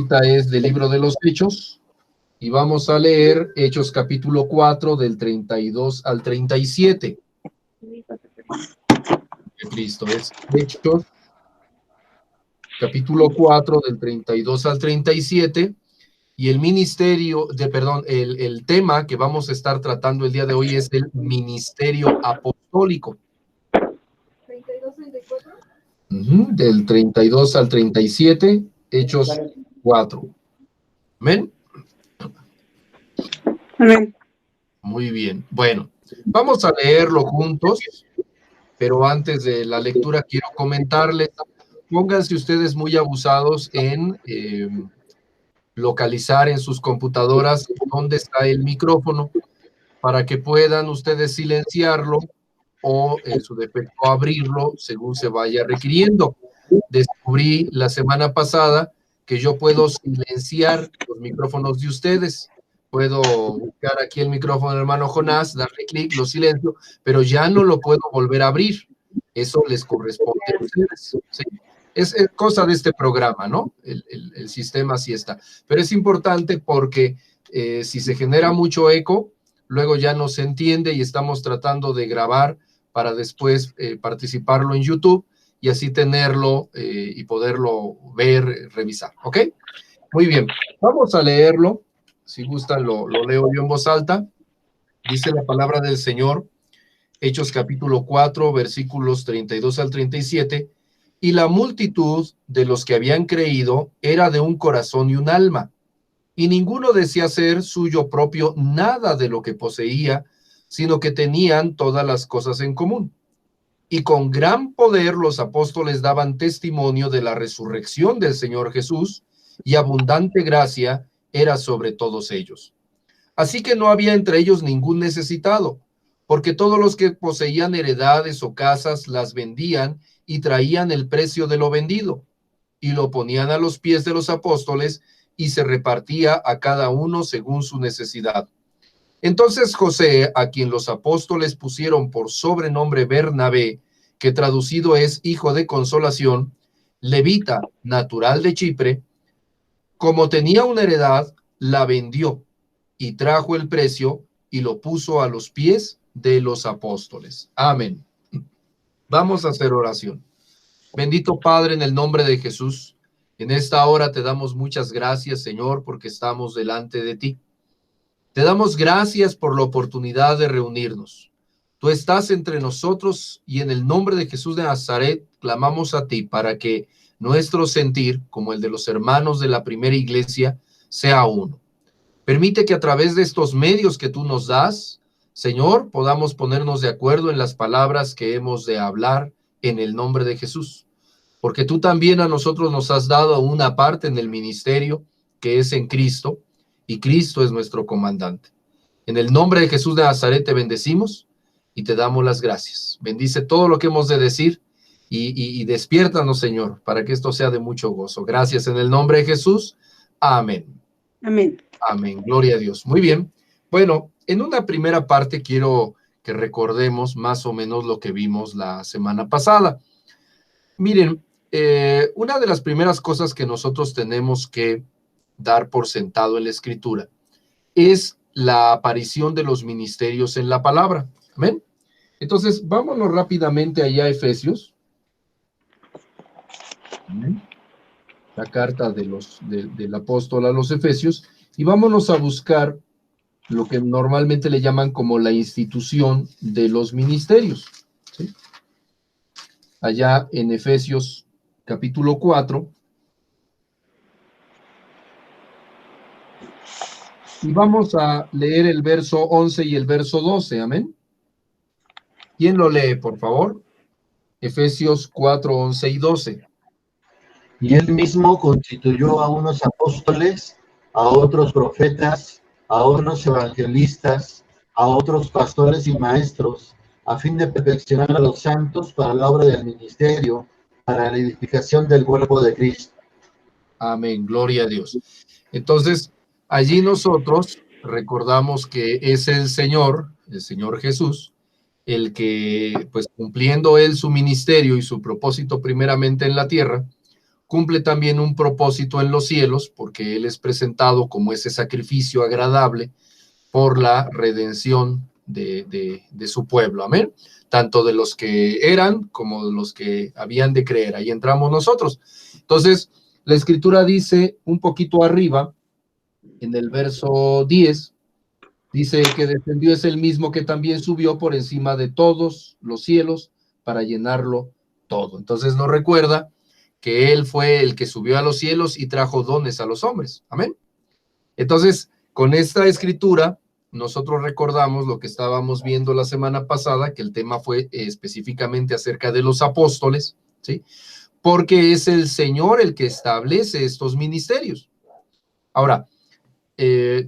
cita es del libro de los Hechos, y vamos a leer Hechos capítulo 4 del 32 al 37. Cristo es Hechos capítulo 4 del 32 al 37, y el el tema que vamos a estar tratando el día de hoy es el ministerio apostólico. 32-34. Del 32 al 37, Hechos 4. ¿Amén? Amén. Muy bien. Bueno, vamos a leerlo juntos, pero antes de la lectura quiero comentarles, pónganse ustedes muy abusados en localizar en sus computadoras dónde está el micrófono, para que puedan ustedes silenciarlo o en su defecto abrirlo según se vaya requiriendo. Descubrí la semana pasada que yo puedo silenciar los micrófonos de ustedes. Puedo buscar aquí el micrófono del hermano Jonás, darle clic, lo silencio, pero ya no lo puedo volver a abrir. Eso les corresponde a ustedes, ¿sí? Es cosa de este programa, ¿no? El sistema así está. Pero es importante porque si se genera mucho eco, luego ya no se entiende, y estamos tratando de grabar para después participarlo en YouTube y así tenerlo y poderlo ver, revisar, ¿ok? Muy bien, vamos a leerlo. Si gustan, lo leo yo en voz alta. Dice la palabra del Señor, Hechos capítulo 4, versículos 32 al 37. Y la multitud de los que habían creído era de un corazón y un alma, y ninguno decía hacer suyo propio nada de lo que poseía, sino que tenían todas las cosas en común. Y con gran poder los apóstoles daban testimonio de la resurrección del Señor Jesús, y abundante gracia era sobre todos ellos. Así que no había entre ellos ningún necesitado, porque todos los que poseían heredades o casas las vendían y traían el precio de lo vendido, y lo ponían a los pies de los apóstoles, y se repartía a cada uno según su necesidad. Entonces José, a quien los apóstoles pusieron por sobrenombre Bernabé, que traducido es hijo de consolación, levita, natural de Chipre, como tenía una heredad, la vendió y trajo el precio y lo puso a los pies de los apóstoles. Amén. Vamos a hacer oración. Bendito Padre, en el nombre de Jesús, en esta hora te damos muchas gracias, Señor, porque estamos delante de ti. Te damos gracias por la oportunidad de reunirnos. Tú estás entre nosotros, y en el nombre de Jesús de Nazaret clamamos a ti para que nuestro sentir, como el de los hermanos de la primera iglesia, sea uno. Permite que a través de estos medios que tú nos das, Señor, podamos ponernos de acuerdo en las palabras que hemos de hablar en el nombre de Jesús. Porque tú también a nosotros nos has dado una parte en el ministerio que es en Cristo, y Cristo es nuestro comandante. En el nombre de Jesús de Nazaret te bendecimos y te damos las gracias. Bendice todo lo que hemos de decir y despiértanos, Señor, para que esto sea de mucho gozo. Gracias en el nombre de Jesús. Amén. Amén. Amén. Gloria a Dios. Muy bien. Bueno, en una primera parte quiero que recordemos más o menos lo que vimos la semana pasada. Miren, una de las primeras cosas que nosotros tenemos que dar por sentado en la Escritura es la aparición de los ministerios en la palabra. Amén. Entonces, vámonos rápidamente allá a Efesios. Amén. La carta del apóstol a los Efesios, y vámonos a buscar lo que normalmente le llaman como la institución de los ministerios, ¿sí? Allá en Efesios capítulo 4, y vamos a leer el verso 11 y el verso 12, amén. ¿Quién lo lee, por favor? Efesios 4, 11 y 12. Y él mismo constituyó a unos apóstoles, a otros profetas, a otros evangelistas, a otros pastores y maestros, a fin de perfeccionar a los santos para la obra del ministerio, para la edificación del cuerpo de Cristo. Amén, gloria a Dios. Entonces, allí nosotros recordamos que es el Señor Jesús, el que, pues cumpliendo él su ministerio y su propósito primeramente en la tierra, cumple también un propósito en los cielos, porque Él es presentado como ese sacrificio agradable por la redención de su pueblo, amén, tanto de los que eran como de los que habían de creer. Ahí entramos nosotros. Entonces, la Escritura dice un poquito arriba, en el verso 10, dice que descendió es el mismo que también subió por encima de todos los cielos para llenarlo todo. Entonces nos recuerda que Él fue el que subió a los cielos y trajo dones a los hombres. Amén. Entonces, con esta escritura, nosotros recordamos lo que estábamos viendo la semana pasada, que el tema fue específicamente acerca de los apóstoles, ¿sí? Porque es el Señor el que establece estos ministerios. Ahora,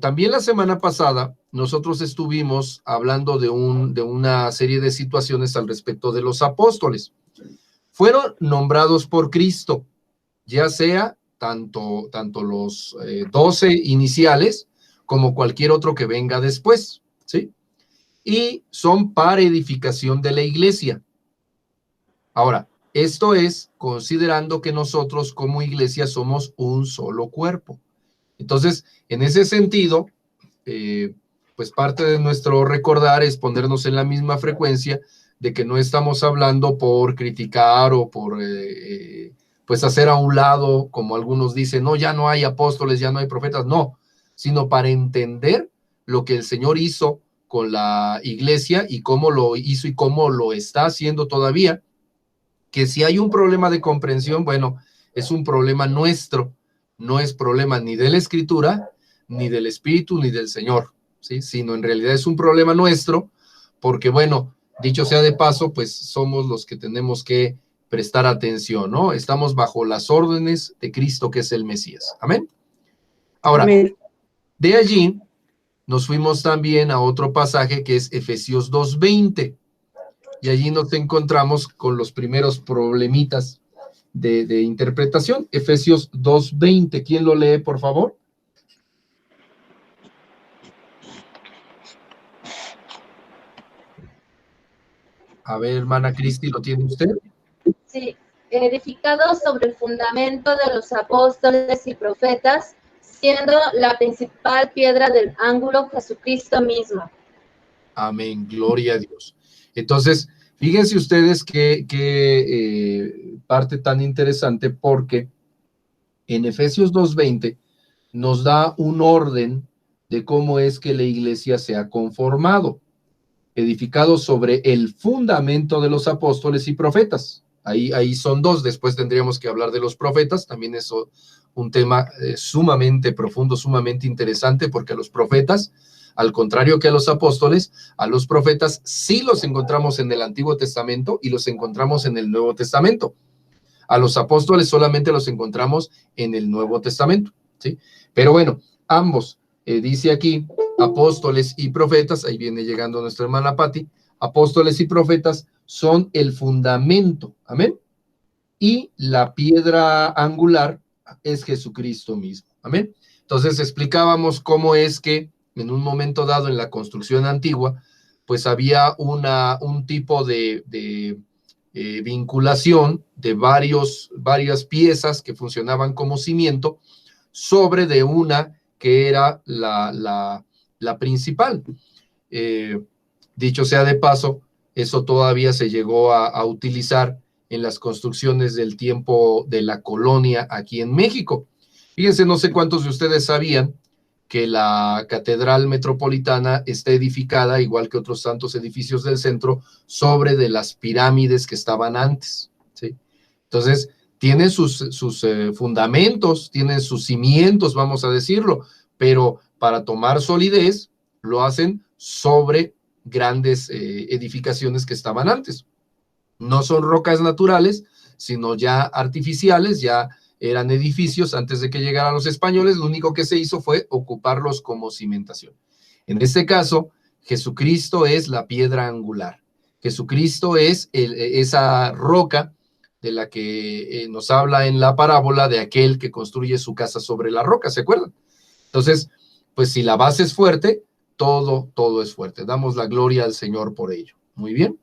también la semana pasada nosotros estuvimos hablando de una serie de situaciones al respecto de los apóstoles. Fueron nombrados por Cristo, ya sea tanto los 12 iniciales como cualquier otro que venga después, ¿sí? Y son para edificación de la iglesia. Ahora, esto es considerando que nosotros como iglesia somos un solo cuerpo. Entonces, en ese sentido, pues parte de nuestro recordar es ponernos en la misma frecuencia de que no estamos hablando por criticar o por pues hacer a un lado, como algunos dicen, no, ya no hay apóstoles, ya no hay profetas, no, sino para entender lo que el Señor hizo con la iglesia y cómo lo hizo y cómo lo está haciendo todavía, que si hay un problema de comprensión, bueno, es un problema nuestro, no es problema ni de la Escritura, ni del Espíritu, ni del Señor, ¿sí? Sino en realidad es un problema nuestro, porque bueno, dicho sea de paso, pues somos los que tenemos que prestar atención, ¿no? Estamos bajo las órdenes de Cristo, que es el Mesías. Amén. Ahora, amén. De allí nos fuimos también a otro pasaje que es Efesios 2:20. Y allí nos encontramos con los primeros problemitas de interpretación. Efesios 2:20. ¿Quién lo lee, por favor? A ver, hermana Cristi, ¿lo tiene usted? Sí, edificados sobre el fundamento de los apóstoles y profetas, siendo la principal piedra del ángulo Jesucristo mismo. Amén, gloria a Dios. Entonces, fíjense ustedes que parte tan interesante, porque en Efesios 2:20 nos da un orden de cómo es que la iglesia se ha conformado, edificado sobre el fundamento de los apóstoles y profetas. Ahí son dos, después tendríamos que hablar de los profetas, también es un tema sumamente profundo, sumamente interesante, porque a los profetas, al contrario que a los apóstoles, a los profetas sí los encontramos en el Antiguo Testamento y los encontramos en el Nuevo Testamento. A los apóstoles solamente los encontramos en el Nuevo Testamento, ¿sí? Pero bueno, ambos, dice aquí, apóstoles y profetas, ahí viene llegando nuestra hermana Patti, apóstoles y profetas son el fundamento, amén, y la piedra angular es Jesucristo mismo, amén. Entonces explicábamos cómo es que en un momento dado en la construcción antigua, pues había un tipo de vinculación de varias piezas que funcionaban como cimiento sobre de una que era la principal. Dicho sea de paso, eso todavía se llegó a utilizar en las construcciones del tiempo de la colonia aquí en México. Fíjense, no sé cuántos de ustedes sabían que la Catedral Metropolitana está edificada, igual que otros tantos edificios del centro, sobre de las pirámides que estaban antes, ¿sí? Entonces, tiene sus fundamentos, tiene sus cimientos, vamos a decirlo, pero para tomar solidez, lo hacen sobre grandes edificaciones que estaban antes. No son rocas naturales, sino ya artificiales, ya eran edificios antes de que llegaran los españoles. Lo único que se hizo fue ocuparlos como cimentación. En este caso, Jesucristo es la piedra angular. Jesucristo es esa roca de la que nos habla en la parábola de aquel que construye su casa sobre la roca, ¿se acuerdan? Entonces, pues si la base es fuerte, todo es fuerte. Damos la gloria al Señor por ello. Muy bien.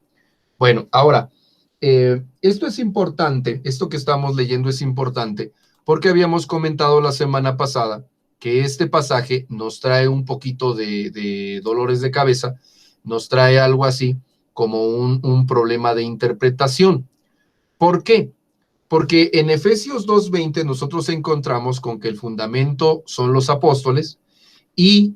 Bueno, ahora, Esto es importante, esto que estamos leyendo es importante, porque habíamos comentado la semana pasada que este pasaje nos trae un poquito de dolores de cabeza, nos trae algo así como un problema de interpretación. ¿Por qué? Porque en Efesios 2:20 nosotros encontramos con que el fundamento son los apóstoles y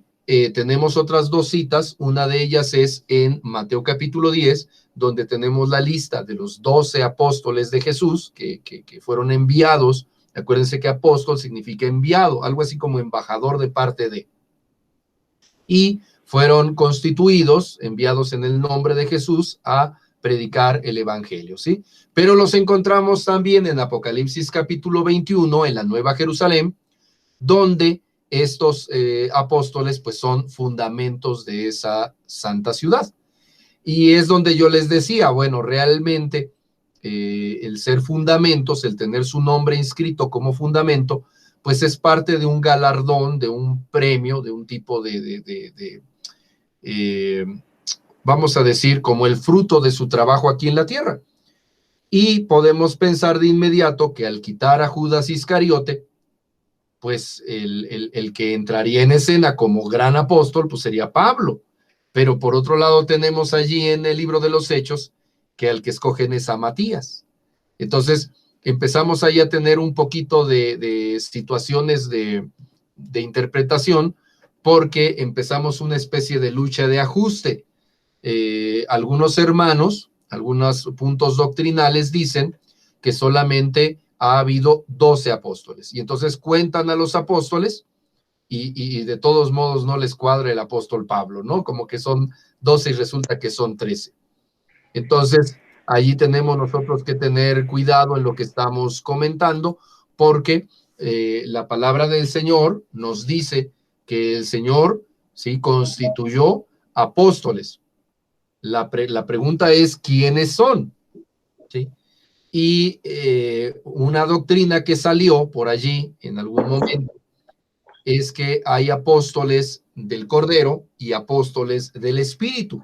tenemos otras dos citas, una de ellas es en Mateo capítulo 10, donde tenemos la lista de los 12 apóstoles de Jesús que fueron enviados. Acuérdense que apóstol significa enviado, algo así como embajador de parte de. Y fueron constituidos, enviados en el nombre de Jesús a predicar el evangelio, ¿sí? Pero los encontramos también en Apocalipsis capítulo 21, en la Nueva Jerusalén, donde estos apóstoles pues son fundamentos de esa santa ciudad. Y es donde yo les decía, bueno, realmente el ser fundamentos, el tener su nombre inscrito como fundamento, pues es parte de un galardón, de un premio, de un tipo vamos a decir, como el fruto de su trabajo aquí en la tierra. Y podemos pensar de inmediato que al quitar a Judas Iscariote, pues el que entraría en escena como gran apóstol, pues sería Pablo. Pero por otro lado tenemos allí en el libro de los Hechos que al que escogen es a Matías. Entonces empezamos ahí a tener un poquito de situaciones de interpretación, porque empezamos una especie de lucha de ajuste. Algunos hermanos, algunos puntos doctrinales dicen que solamente ha habido 12 apóstoles, y entonces cuentan a los apóstoles y de todos modos no les cuadra el apóstol Pablo, ¿no? Como que son 12 y resulta que son 13. Entonces, allí tenemos nosotros que tener cuidado en lo que estamos comentando, porque la palabra del Señor nos dice que el Señor, ¿sí?, constituyó apóstoles. La pregunta es, ¿quiénes son? ¿Sí? Y una doctrina que salió por allí en algún momento es que hay apóstoles del Cordero y apóstoles del Espíritu.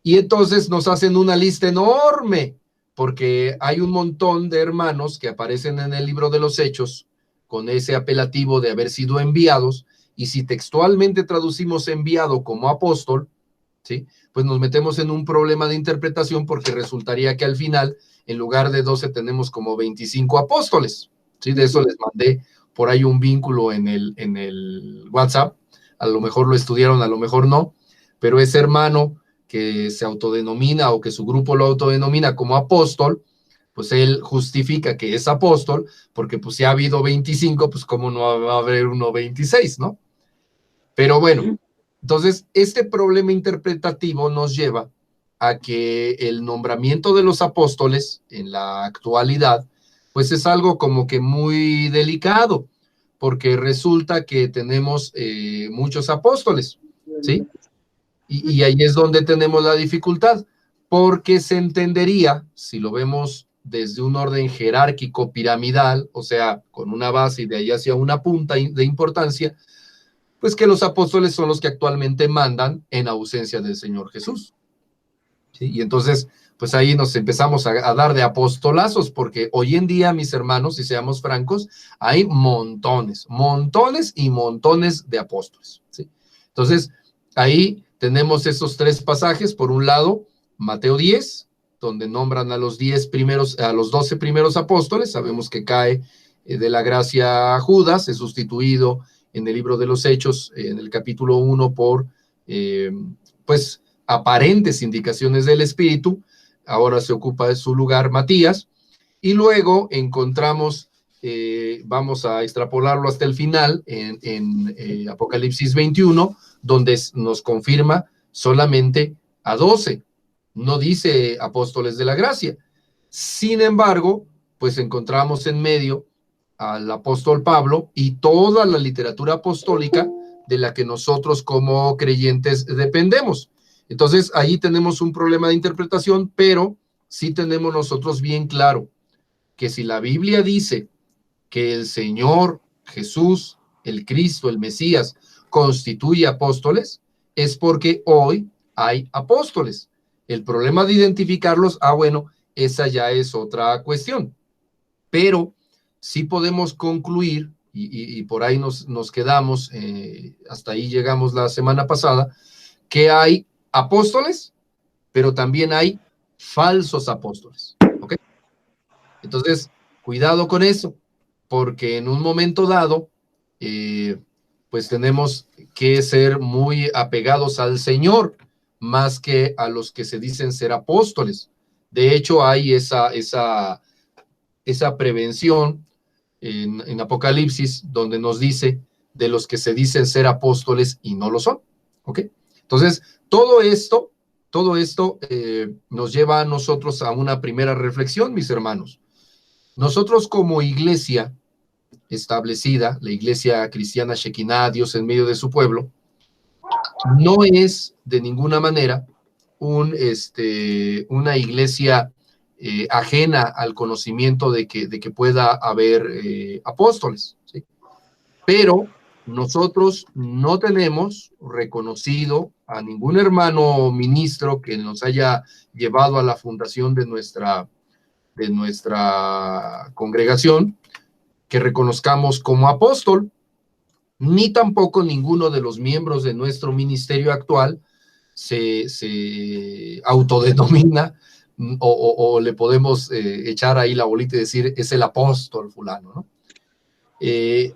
Y entonces nos hacen una lista enorme, porque hay un montón de hermanos que aparecen en el libro de los Hechos con ese apelativo de haber sido enviados, y si textualmente traducimos enviado como apóstol, ¿sí?, pues nos metemos en un problema de interpretación, porque resultaría que al final, en lugar de 12, tenemos como 25 apóstoles, ¿sí? De eso les mandé por ahí un vínculo en el WhatsApp. A lo mejor lo estudiaron, a lo mejor no, pero ese hermano que se autodenomina o que su grupo lo autodenomina como apóstol, pues él justifica que es apóstol, porque pues si ha habido 25, pues cómo no va a haber uno 26, ¿no? Pero bueno, entonces este problema interpretativo nos lleva a que el nombramiento de los apóstoles en la actualidad, pues es algo como que muy delicado, porque resulta que tenemos muchos apóstoles, ¿sí? Y ahí es donde tenemos la dificultad, porque se entendería, si lo vemos desde un orden jerárquico piramidal, o sea, con una base y de ahí hacia una punta de importancia, pues que los apóstoles son los que actualmente mandan en ausencia del Señor Jesús, ¿sí? Y entonces, pues ahí nos empezamos a dar de apostolazos, porque hoy en día, mis hermanos, si seamos francos, hay montones, montones y montones de apóstoles, ¿sí? Entonces, ahí tenemos esos tres pasajes. Por un lado, Mateo 10, donde nombran a los 10 primeros, a los 12 primeros apóstoles. Sabemos que cae de la gracia Judas, es sustituido en el libro de los Hechos, en el capítulo 1, por pues aparentes indicaciones del Espíritu. Ahora se ocupa de su lugar Matías, y luego encontramos, vamos a extrapolarlo hasta el final, en Apocalipsis 21, donde nos confirma solamente a 12, no dice apóstoles de la gracia. Sin embargo, pues encontramos en medio al apóstol Pablo y toda la literatura apostólica de la que nosotros como creyentes dependemos. Entonces, ahí tenemos un problema de interpretación, pero sí tenemos nosotros bien claro que si la Biblia dice que el Señor Jesús, el Cristo, el Mesías, constituye apóstoles, es porque hoy hay apóstoles. El problema de identificarlos, bueno, esa ya es otra cuestión. Pero sí podemos concluir, y por ahí nos quedamos, hasta ahí llegamos la semana pasada, que hay apóstoles, pero también hay falsos apóstoles, ¿ok? Entonces, cuidado con eso, porque en un momento dado, pues tenemos que ser muy apegados al Señor, más que a los que se dicen ser apóstoles. De hecho, hay esa prevención en Apocalipsis, donde nos dice de los que se dicen ser apóstoles y no lo son, ¿ok? Entonces, todo esto nos lleva a nosotros a una primera reflexión, mis hermanos. Nosotros como iglesia establecida, la iglesia cristiana Shekinah, Dios en medio de su pueblo, no es de ninguna manera una iglesia ajena al conocimiento de que pueda haber apóstoles, ¿sí? Pero nosotros no tenemos reconocido a ningún hermano ministro que nos haya llevado a la fundación de nuestra congregación, que reconozcamos como apóstol, ni tampoco ninguno de los miembros de nuestro ministerio actual se autodenomina o le podemos echar ahí la bolita y decir es el apóstol fulano, ¿no?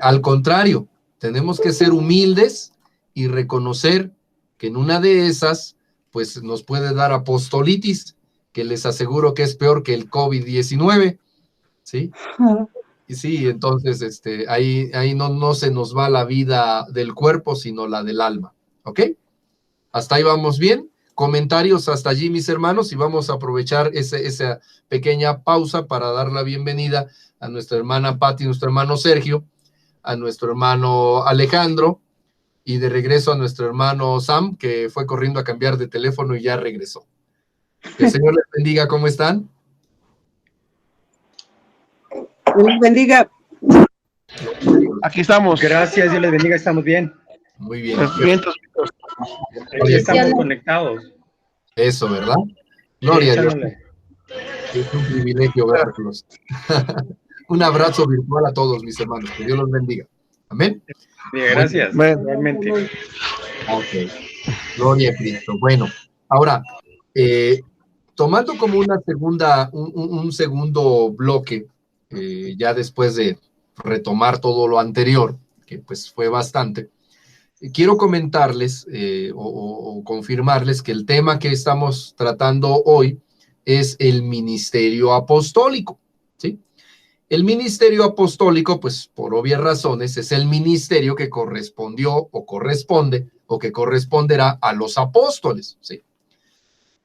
Al contrario, tenemos que ser humildes y reconocer que en una de esas, pues nos puede dar apostolitis, que les aseguro que es peor que el COVID-19, ¿sí? Y sí, entonces ahí no se nos va la vida del cuerpo, sino la del alma, ¿ok? Hasta ahí vamos bien. Comentarios hasta allí, mis hermanos, y vamos a aprovechar esa pequeña pausa para dar la bienvenida a nuestra hermana Patti, nuestro hermano Sergio, a nuestro hermano Alejandro, y de regreso a nuestro hermano Sam, que fue corriendo a cambiar de teléfono y ya regresó. Que el Señor les bendiga, ¿cómo están? Dios les bendiga. Aquí estamos. Gracias, Dios les bendiga, estamos bien. Muy bien. Hoy estamos conectados. Eso, ¿verdad? Gloria a Dios. Es un privilegio verlos. Un abrazo virtual a todos, mis hermanos. Que Dios los bendiga. Amén. Bien, gracias. Igualmente. Ok. Gloria a Cristo. Bueno, ahora, tomando como un segundo bloque, ya después de retomar todo lo anterior, que pues fue bastante, quiero comentarles o confirmarles que el tema que estamos tratando hoy es el ministerio apostólico, ¿sí? El ministerio apostólico, pues por obvias razones, es el ministerio que correspondió o corresponde o que corresponderá a los apóstoles, ¿sí?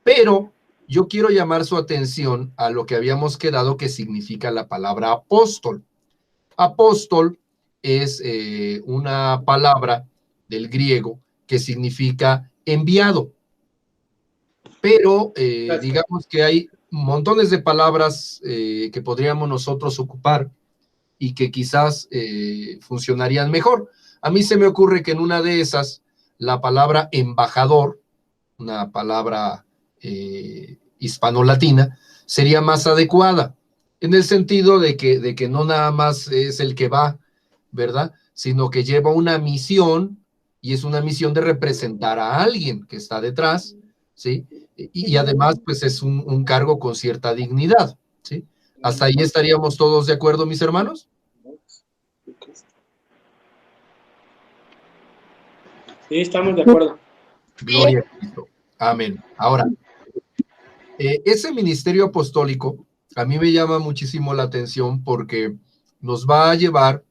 Pero yo quiero llamar su atención a lo que habíamos quedado que significa la palabra apóstol. Apóstol es una palabra del griego que significa enviado. Pero digamos que hay montones de palabras que podríamos nosotros ocupar y que quizás funcionarían mejor. A mí se me ocurre que en una de esas, la palabra embajador, una palabra hispano-latina, sería más adecuada, en el sentido de que no nada más es el que va, ¿verdad? Sino que lleva una misión, y es una misión de representar a alguien que está detrás, ¿sí? Y además, pues es un cargo con cierta dignidad, ¿sí? ¿Hasta ahí estaríamos todos de acuerdo, mis hermanos? Sí, estamos de acuerdo. Gloria a Cristo. Amén. Ahora, ese ministerio apostólico a mí me llama muchísimo la atención porque nos va a llevar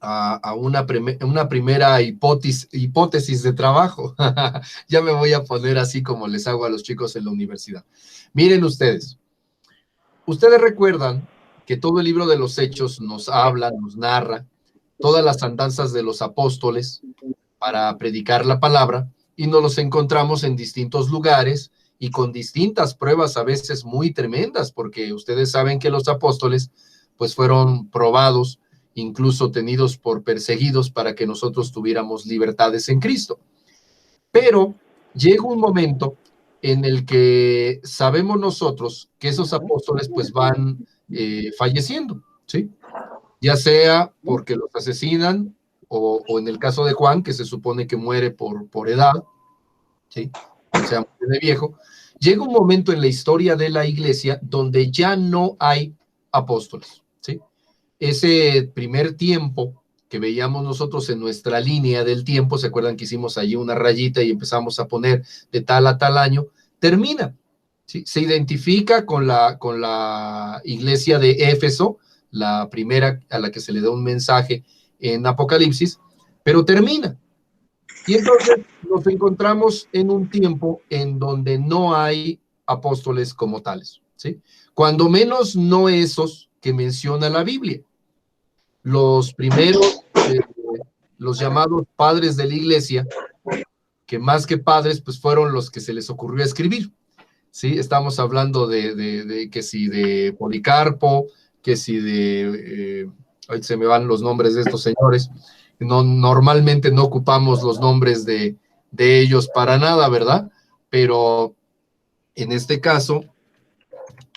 a una primera hipótesis de trabajo. Ya me voy a poner así como les hago a los chicos en la universidad. Miren ustedes recuerdan que todo el libro de los Hechos nos habla, nos narra todas las andanzas de los apóstoles para predicar la palabra, y nos los encontramos en distintos lugares y con distintas pruebas a veces muy tremendas, porque ustedes saben que los apóstoles pues fueron probados, incluso tenidos por perseguidos para que nosotros tuviéramos libertades en Cristo. Pero llega un momento en el que sabemos nosotros que esos apóstoles pues van falleciendo, ¿sí? Ya sea porque los asesinan o en el caso de Juan, que se supone que muere por edad, ¿sí? O sea, muere de viejo. Llega un momento en la historia de la iglesia donde ya no hay apóstoles, ¿sí? Ese primer tiempo que veíamos nosotros en nuestra línea del tiempo, ¿se acuerdan que hicimos allí una rayita y empezamos a poner de tal a tal año? Termina, ¿sí? Se identifica con la iglesia de Éfeso, la primera a la que se le da un mensaje en Apocalipsis, pero termina. Y entonces nos encontramos en un tiempo en donde no hay apóstoles como tales, ¿sí? Cuando menos no esos que menciona la Biblia. Los primeros, los llamados padres de la iglesia, que más que padres, pues fueron los que se les ocurrió escribir, ¿sí? Estamos hablando de que si de Policarpo, que si de, ahí se me van los nombres de estos señores, normalmente no ocupamos los nombres de ellos para nada, ¿verdad? Pero en este caso,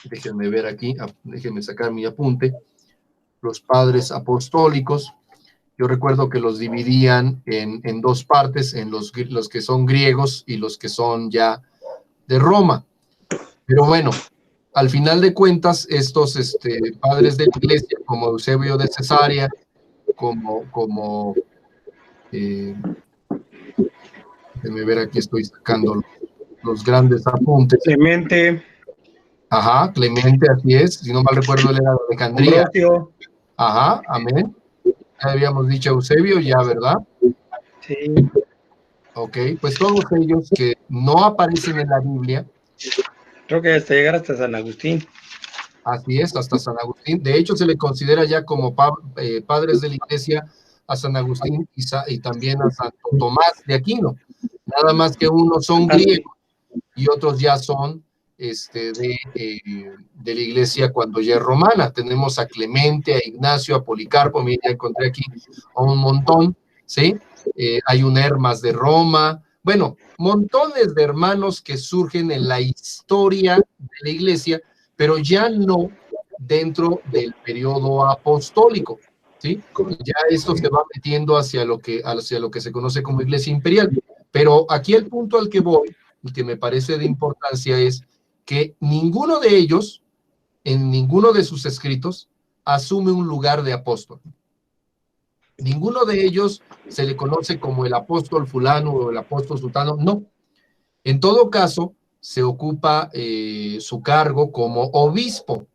déjenme ver aquí, déjenme sacar mi apunte, los padres apostólicos, yo recuerdo que los dividían en dos partes, en los que son griegos y los que son ya de Roma. Pero bueno, al final de cuentas, estos padres de la iglesia, como Eusebio de Cesarea, como déjenme ver, aquí estoy sacando los grandes apuntes. Clemente. Ajá, Clemente, así es. Si no mal recuerdo, él era de Alejandría. Ambrosio. Ajá, amén. Ya habíamos dicho Eusebio, ya, ¿verdad? Sí. Ok, pues todos ellos que no aparecen en la Biblia. Creo que hasta llegar hasta San Agustín. Así es, hasta San Agustín. De hecho, se le considera ya como padres de la iglesia a San Agustín y también a Santo Tomás de Aquino. Nada más que unos son griegos y otros ya son de la iglesia cuando ya es romana. Tenemos a Clemente, a Ignacio, a Policarpo, mira, ya encontré aquí a un montón, ¿sí? Hay un Hermas de Roma, bueno, montones de hermanos que surgen en la historia de la iglesia, pero ya no dentro del periodo apostólico, ¿sí? Ya esto se va metiendo hacia lo que se conoce como iglesia imperial. Pero aquí el punto al que voy, y que me parece de importancia, es que ninguno de ellos, en ninguno de sus escritos, asume un lugar de apóstol. Ninguno de ellos se le conoce como el apóstol fulano o el apóstol sultano, no. En todo caso, se ocupa su cargo como obispo,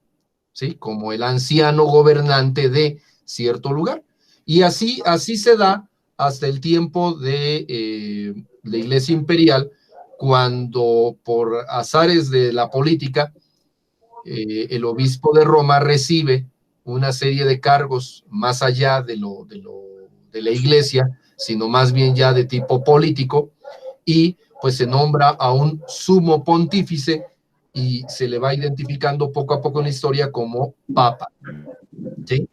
¿sí? Como el anciano gobernante de cierto lugar. Y así se da hasta el tiempo de la Iglesia Imperial, cuando por azares de la política, el obispo de Roma recibe una serie de cargos más allá de la iglesia, sino más bien ya de tipo político, y pues se nombra a un sumo pontífice y se le va identificando poco a poco en la historia como papa, ¿sí?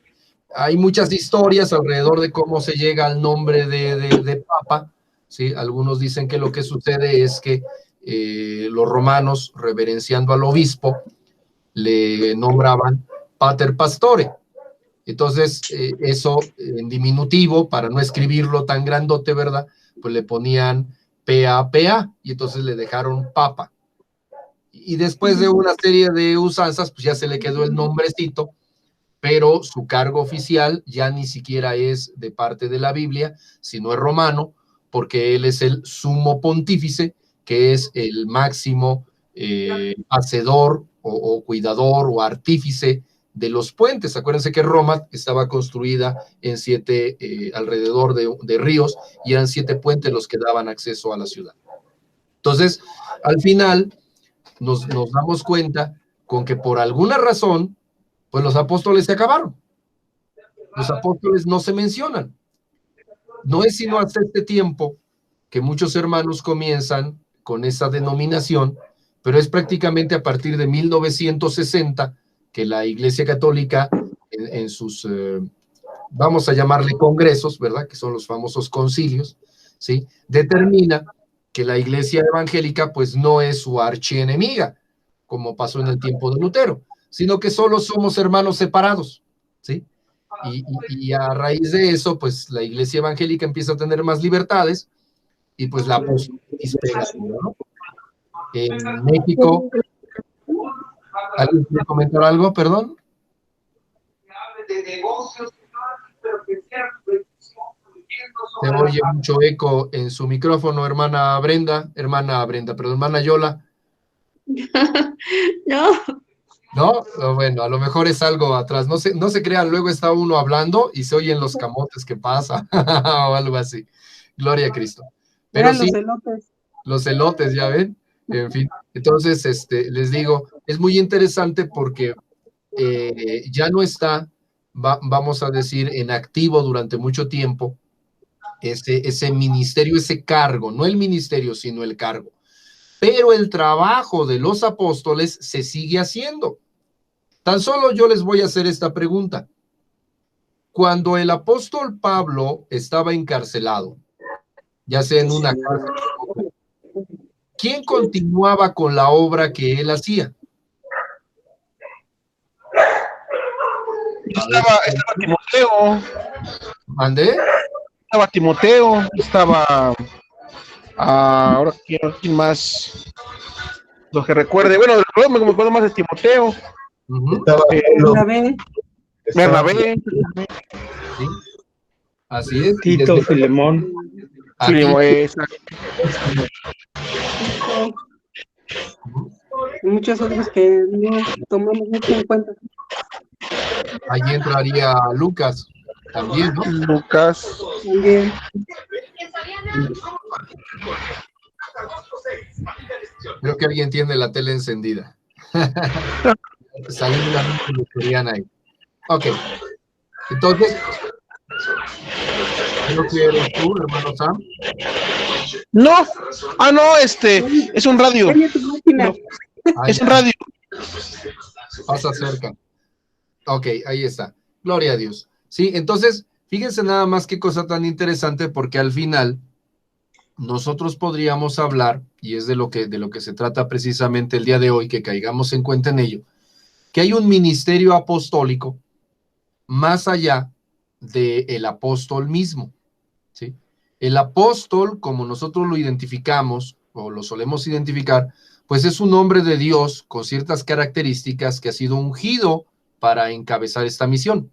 Hay muchas historias alrededor de cómo se llega al nombre de papa, ¿sí? Algunos dicen que lo que sucede es que los romanos, reverenciando al obispo, le nombraban pater pastore. Entonces, eso en diminutivo, para no escribirlo tan grandote, ¿verdad? Pues le ponían PAPA y entonces le dejaron papa. Y después de una serie de usanzas, pues ya se le quedó el nombrecito, pero su cargo oficial ya ni siquiera es de parte de la Biblia, sino es romano, porque él es el sumo pontífice, que es el máximo hacedor o cuidador o artífice de los puentes. Acuérdense que Roma estaba construida en alrededor de ríos, y eran 7 puentes los que daban acceso a la ciudad. Entonces, al final, nos damos cuenta con que por alguna razón, pues los apóstoles se acabaron. Los apóstoles no se mencionan. No es sino hasta este tiempo que muchos hermanos comienzan con esa denominación, pero es prácticamente a partir de 1960 que la Iglesia Católica en sus, vamos a llamarle congresos, ¿verdad? Que son los famosos concilios, ¿sí? Determina que la iglesia evangélica pues no es su archienemiga, como pasó en el tiempo de Lutero, sino que solo somos hermanos separados, ¿sí? Y a raíz de eso, pues la iglesia evangélica empieza a tener más libertades y pues la apostolitis pega, ¿no? En México, ¿alguien quiere comentar algo? Perdón. Se oye mucho eco en su micrófono, hermana Brenda, perdón, hermana Yola. No, No, bueno, a lo mejor es algo atrás. No se crean, luego está uno hablando y se oyen los camotes que pasa o algo así. Gloria a Cristo. Pero eran sí, los elotes. los elotes, ya ven. En fin, entonces, les digo, es muy interesante porque ya no está, vamos a decir, en activo durante mucho tiempo ese ministerio, ese cargo, no el ministerio, sino el cargo. Pero el trabajo de los apóstoles se sigue haciendo. Tan solo yo les voy a hacer esta pregunta. Cuando el apóstol Pablo estaba encarcelado, ya sea en una cárcel, ¿quién continuaba con la obra que él hacía? Estaba Timoteo, ¿Mandé? estaba ahora quién más, los que recuerde, bueno, me acuerdo más de Timoteo, Estaba Pablo, Bernabé, estaba Bernabé, Sí. Así es. Y Tito, desde Filemón. aquí, y muchos otros que no tomamos mucho en cuenta. allí entraría Lucas también, ¿no? Lucas. También. Creo que alguien tiene la tele encendida. Salió una victoriana ahí. Ok. Entonces, creo que eres tú, hermano Sam. No, no, es un radio, Oye, tu máquina. es un radio. Pasa cerca. Ok, ahí está. Gloria a Dios. Sí, entonces, fíjense nada más qué cosa tan interesante, porque al final nosotros podríamos hablar, y es de lo que se trata precisamente el día de hoy, que caigamos en cuenta en ello, que hay un ministerio apostólico más allá del apóstol mismo, ¿sí? El apóstol, como nosotros lo identificamos, o lo solemos identificar, pues es un hombre de Dios con ciertas características que ha sido ungido para encabezar esta misión.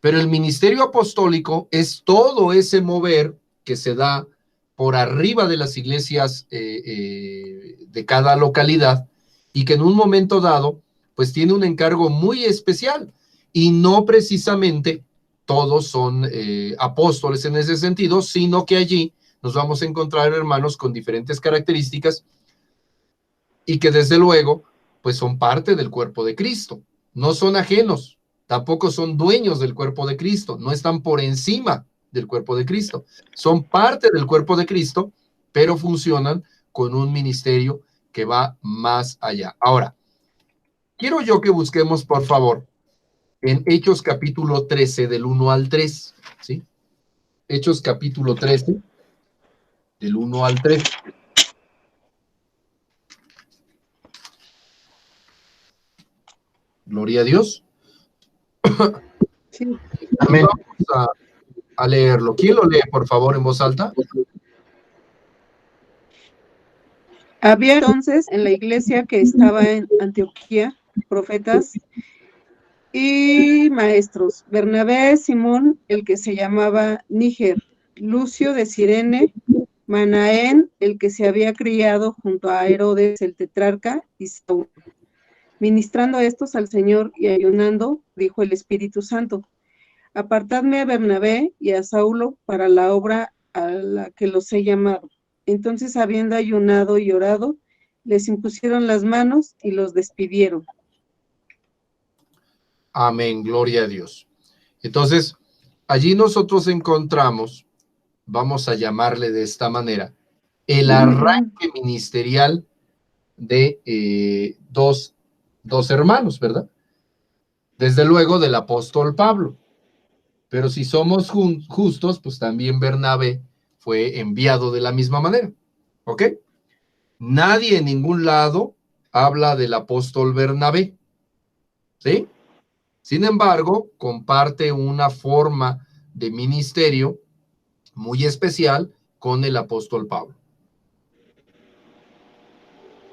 Pero el ministerio apostólico es todo ese mover que se da por arriba de las iglesias de cada localidad y que en un momento dado, pues tiene un encargo muy especial y no precisamente todos son apóstoles en ese sentido, sino que allí nos vamos a encontrar hermanos con diferentes características y que desde luego, pues son parte del cuerpo de Cristo, no son ajenos, tampoco son dueños del cuerpo de Cristo, no están por encima del cuerpo de Cristo, son parte del cuerpo de Cristo, pero funcionan con un ministerio que va más allá. Ahora, quiero yo que busquemos, por favor, en Hechos capítulo 13, del 1 al 3, ¿sí? Hechos capítulo 13, del 1 al 3. Gloria a Dios. Sí. Amén. Vamos a leerlo. ¿Quién lo lee, por favor, en voz alta? Había entonces en la iglesia que estaba en Antioquía profetas y maestros: Bernabé, Simón, el que se llamaba Níger, Lucio de Cirene, Manaén, el que se había criado junto a Herodes el tetrarca, y Saulo. Ministrando estos al Señor y ayunando, dijo el Espíritu Santo: apartadme a Bernabé y a Saulo para la obra a la que los he llamado. Entonces, habiendo ayunado y orado, les impusieron las manos y los despidieron. Amén, gloria a Dios. Entonces, allí nosotros encontramos, vamos a llamarle de esta manera, el arranque ministerial de dos hermanos, ¿verdad? Desde luego del apóstol Pablo. Pero si somos justos, pues también Bernabé fue enviado de la misma manera. ¿Ok? Nadie en ningún lado habla del apóstol Bernabé, ¿sí? Sin embargo, comparte una forma de ministerio muy especial con el apóstol Pablo.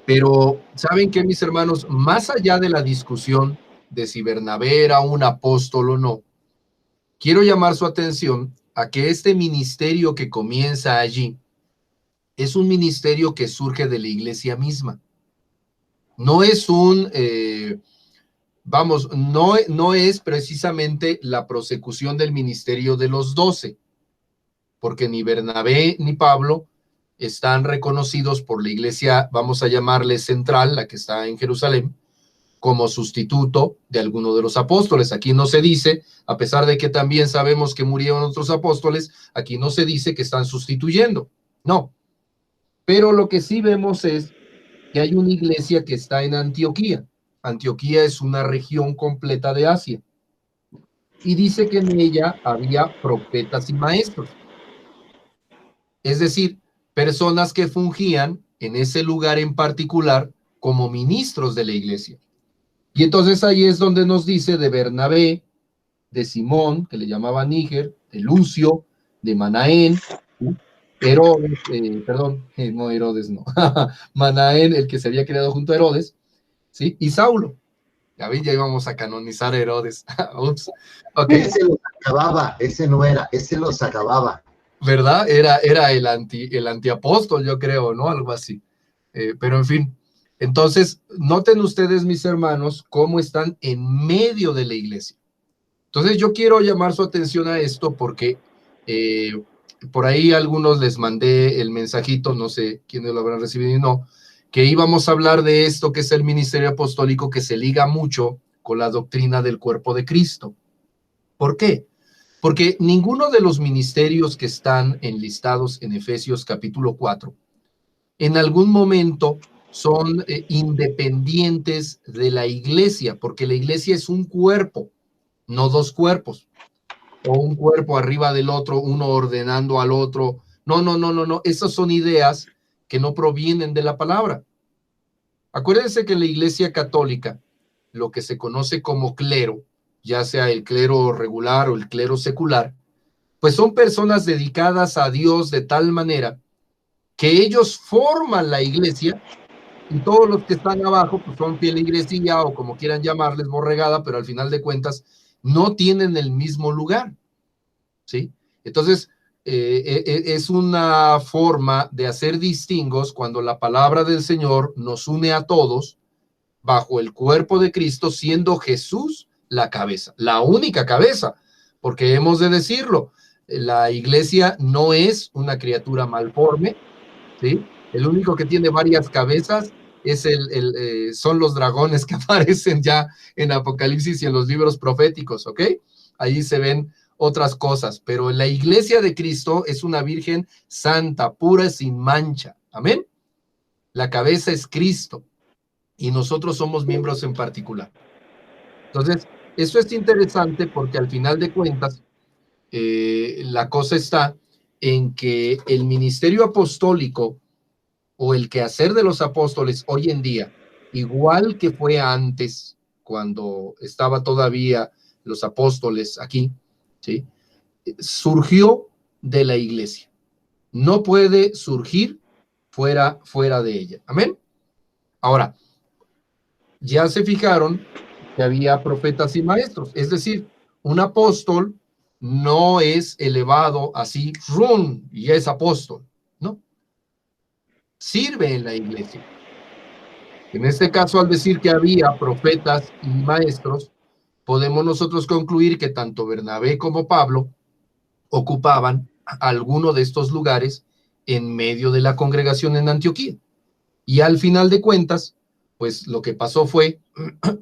Pero, ¿saben qué, mis hermanos? Más allá de la discusión de si Bernabé era un apóstol o no, quiero llamar su atención a que este ministerio que comienza allí es un ministerio que surge de la iglesia misma. No es no es precisamente la prosecución del ministerio de los 12, porque ni Bernabé ni Pablo están reconocidos por la iglesia, vamos a llamarle central, la que está en Jerusalén, como sustituto de alguno de los apóstoles. Aquí no se dice, a pesar de que también sabemos que murieron otros apóstoles, aquí no se dice que están sustituyendo, no. Pero lo que sí vemos es que hay una iglesia que está en Antioquía. Antioquía es una región completa de Asia. Y dice que en ella había profetas y maestros. Es decir, personas que fungían en ese lugar en particular como ministros de la iglesia. Y entonces ahí es donde nos dice de Bernabé, de Simón, que le llamaba Níger, de Lucio, de Manaén, Herodes, no Herodes, no, Manaén, el que se había creado junto a Herodes, ¿sí? Y Saulo. Ya ven, ya íbamos a canonizar a Herodes. Ups. Okay. Ese los acababa, ese no era, ese los acababa. ¿Verdad? Era el antiapóstol, yo creo, ¿no? Algo así. Pero en fin, entonces, noten ustedes, mis hermanos, cómo están en medio de la iglesia. Entonces, yo quiero llamar su atención a esto porque por ahí a algunos les mandé el mensajito, no sé quiénes lo habrán recibido y no, que íbamos a hablar de esto que es el ministerio apostólico, que se liga mucho con la doctrina del cuerpo de Cristo. ¿Por qué? Porque ninguno de los ministerios que están enlistados en Efesios capítulo 4, en algún momento son independientes de la iglesia, porque la iglesia es un cuerpo, no dos cuerpos, o un cuerpo arriba del otro, uno ordenando al otro. No. Esas son ideas que no provienen de la palabra. Acuérdense que en la iglesia católica, lo que se conoce como clero, ya sea el clero regular o el clero secular, pues son personas dedicadas a Dios de tal manera que ellos forman la iglesia y todos los que están abajo pues son feligresía o como quieran llamarles, borregada, pero al final de cuentas no tienen el mismo lugar, ¿sí? Entonces, es una forma de hacer distingos cuando la palabra del Señor nos une a todos bajo el cuerpo de Cristo, siendo Jesús la cabeza, la única cabeza, porque hemos de decirlo, la iglesia no es una criatura malforme, ¿sí? El único que tiene varias cabezas es son los dragones que aparecen ya en Apocalipsis y en los libros proféticos, ¿ok? Ahí se ven otras cosas, pero la iglesia de Cristo es una virgen santa, pura, sin mancha, ¿amén? La cabeza es Cristo y nosotros somos miembros en particular. Entonces, eso es interesante porque al final de cuentas, la cosa está en que el ministerio apostólico o el quehacer de los apóstoles hoy en día, igual que fue antes, cuando estaba todavía los apóstoles aquí, ¿sí? Surgió de la iglesia. No puede surgir fuera de ella. Amén. Ahora, ya se fijaron que había profetas y maestros, es decir, un apóstol no es elevado así, ¡rum!, y es apóstol, ¿no? Sirve en la iglesia. En este caso, al decir que había profetas y maestros, podemos nosotros concluir que tanto Bernabé como Pablo ocupaban alguno de estos lugares en medio de la congregación en Antioquía. Y al final de cuentas, pues lo que pasó fue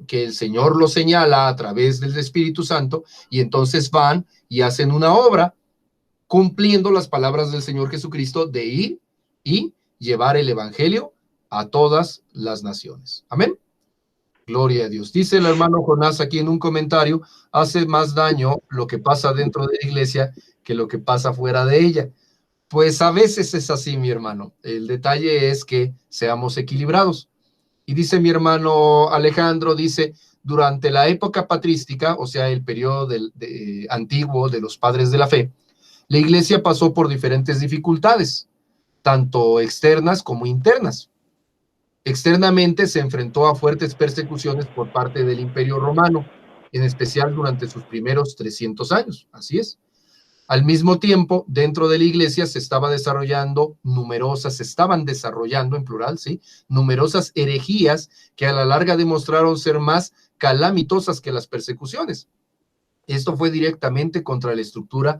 que el Señor lo señala a través del Espíritu Santo y entonces van y hacen una obra cumpliendo las palabras del Señor Jesucristo de ir y llevar el evangelio a todas las naciones. Amén. Gloria a Dios. Dice el hermano Jonás aquí en un comentario, hace más daño lo que pasa dentro de la iglesia que lo que pasa fuera de ella. Pues a veces es así, mi hermano. El detalle es que seamos equilibrados. Y dice mi hermano Alejandro, dice, durante la época patrística, o sea, el periodo antiguo de los padres de la fe, la iglesia pasó por diferentes dificultades, tanto externas como internas. Externamente se enfrentó a fuertes persecuciones por parte del Imperio Romano, en especial durante sus primeros 300 años, así es. Al mismo tiempo, dentro de la iglesia se estaban desarrollando en plural, ¿sí? Numerosas herejías que a la larga demostraron ser más calamitosas que las persecuciones. Esto fue directamente contra la estructura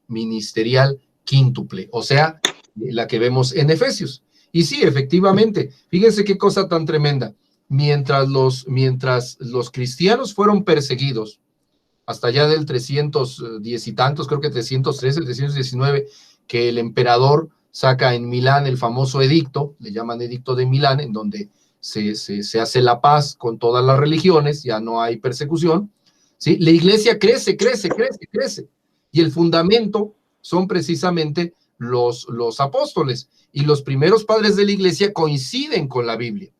ministerial quíntuple, o sea, la que vemos en Efesios. Y sí, efectivamente, fíjense qué cosa tan tremenda. Mientras los cristianos fueron perseguidos, hasta allá del 310 y tantos, creo que 313, 319, que el emperador saca en Milán el famoso edicto, le llaman edicto de Milán, en donde se hace la paz con todas las religiones, ya no hay persecución, ¿sí? La iglesia crece, y el fundamento son precisamente los apóstoles, y los primeros padres de la iglesia coinciden con la Biblia,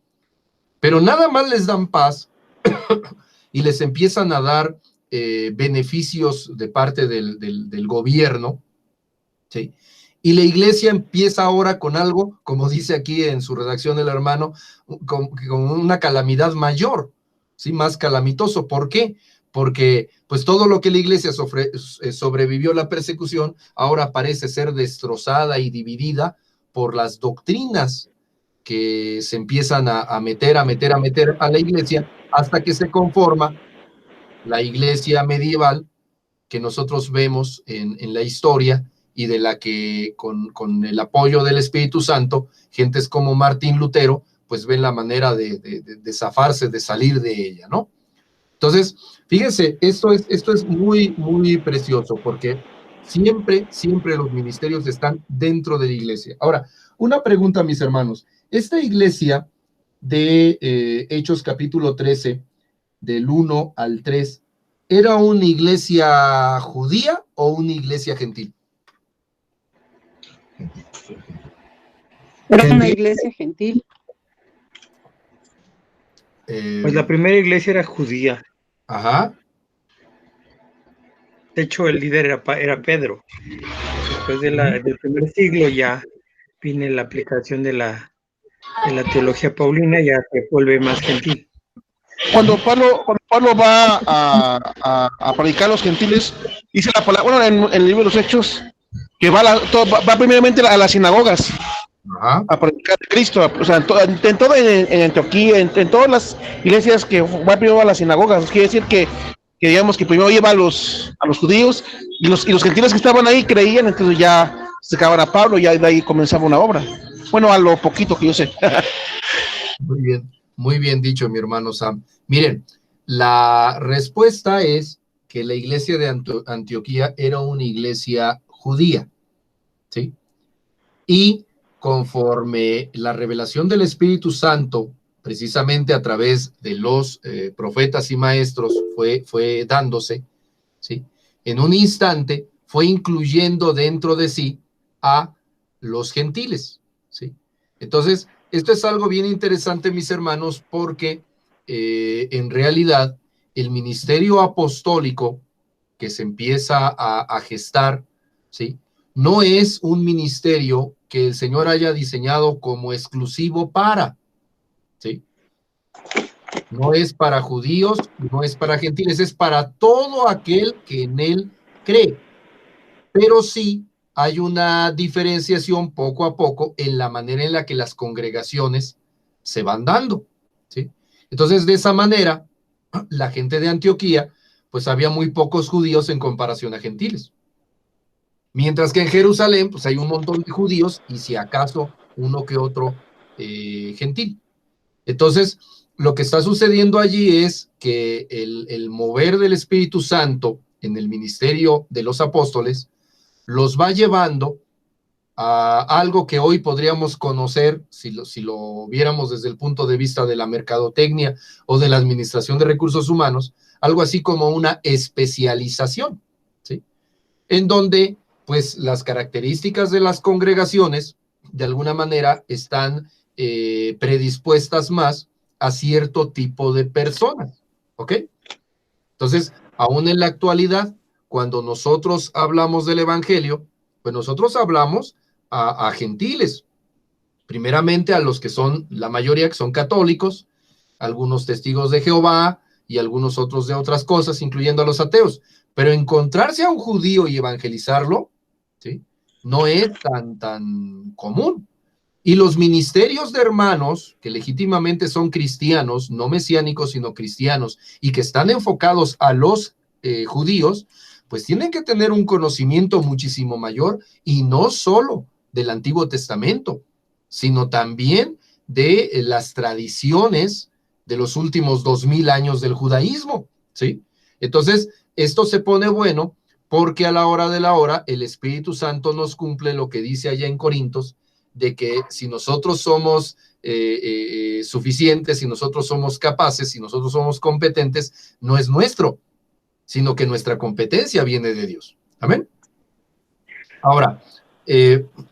pero nada más les dan paz y les empiezan a dar beneficios de parte del gobierno, ¿sí? Y la iglesia empieza ahora con algo, como dice aquí en su redacción el hermano, con una calamidad mayor, ¿sí? Más calamitoso. ¿Por qué? Porque pues todo lo que la iglesia sobrevivió la persecución, ahora parece ser destrozada y dividida por las doctrinas que se empiezan a meter a la iglesia, hasta que se conforma la iglesia medieval que nosotros vemos en la historia, y de la que con el apoyo del Espíritu Santo, gentes como Martín Lutero, pues ven la manera de zafarse, de salir de ella, ¿no? Entonces, fíjense, esto es muy, muy precioso, porque siempre los ministerios están dentro de la iglesia. Ahora, una pregunta, mis hermanos. Esta iglesia de Hechos capítulo 13, del 1 al 3, ¿era una iglesia judía o una iglesia gentil? Era una iglesia gentil. Pues la primera iglesia era judía. Ajá. De hecho, el líder era Pedro. Después del primer siglo ya viene la aplicación de la teología paulina, ya se vuelve más gentil. Cuando Pablo va a predicar a los gentiles, dice la palabra, bueno, en el libro de los Hechos, que va primeramente a las sinagogas. Ajá. A predicar a Cristo, o sea, en Antioquía, en todas las iglesias, que va primero a las sinagogas. Quiere decir que digamos que primero lleva a los judíos, y los gentiles que estaban ahí creían, entonces ya se acaban a Pablo y ya de ahí comenzaba una obra. Bueno, a lo poquito que yo sé. Muy bien dicho, mi hermano Sam. Miren, la respuesta es que la iglesia de Antioquía era una iglesia judía, ¿sí? Y conforme la revelación del Espíritu Santo, precisamente a través de los profetas y maestros, fue dándose, ¿sí? En un instante fue incluyendo dentro de sí a los gentiles, ¿sí? Entonces, esto es algo bien interesante, mis hermanos, porque en realidad el ministerio apostólico que se empieza a gestar, ¿sí? No es un ministerio que el Señor haya diseñado como exclusivo para, ¿sí? No es para judíos, no es para gentiles, es para todo aquel que en él cree. Pero sí hay una diferenciación poco a poco en la manera en la que las congregaciones se van dando, ¿sí? Entonces, de esa manera, la gente de Antioquía, pues había muy pocos judíos en comparación a gentiles. Mientras que en Jerusalén, pues hay un montón de judíos y si acaso uno que otro gentil. Entonces, lo que está sucediendo allí es que el mover del Espíritu Santo en el ministerio de los apóstoles los va llevando a algo que hoy podríamos conocer, si lo viéramos desde el punto de vista de la mercadotecnia o de la administración de recursos humanos, algo así como una especialización, ¿sí? En donde pues las características de las congregaciones, de alguna manera, están predispuestas más a cierto tipo de personas, ¿ok? Entonces, aún en la actualidad, cuando nosotros hablamos del evangelio, pues nosotros hablamos a gentiles, primeramente a los que son, la mayoría que son católicos, algunos testigos de Jehová y algunos otros de otras cosas, incluyendo a los ateos, pero encontrarse a un judío y evangelizarlo, ¿sí?, no es tan común. Y los ministerios de hermanos, que legítimamente son cristianos, no mesiánicos, sino cristianos, y que están enfocados a los judíos, pues tienen que tener un conocimiento muchísimo mayor, y no solo del Antiguo Testamento, sino también de las tradiciones de los últimos 2000 años del judaísmo, ¿sí? Entonces, esto se pone bueno porque a la hora de la hora el Espíritu Santo nos cumple lo que dice allá en Corintios, de que si nosotros somos suficientes, si nosotros somos capaces, si nosotros somos competentes, no es nuestro, sino que nuestra competencia viene de Dios. Amén. Ahora,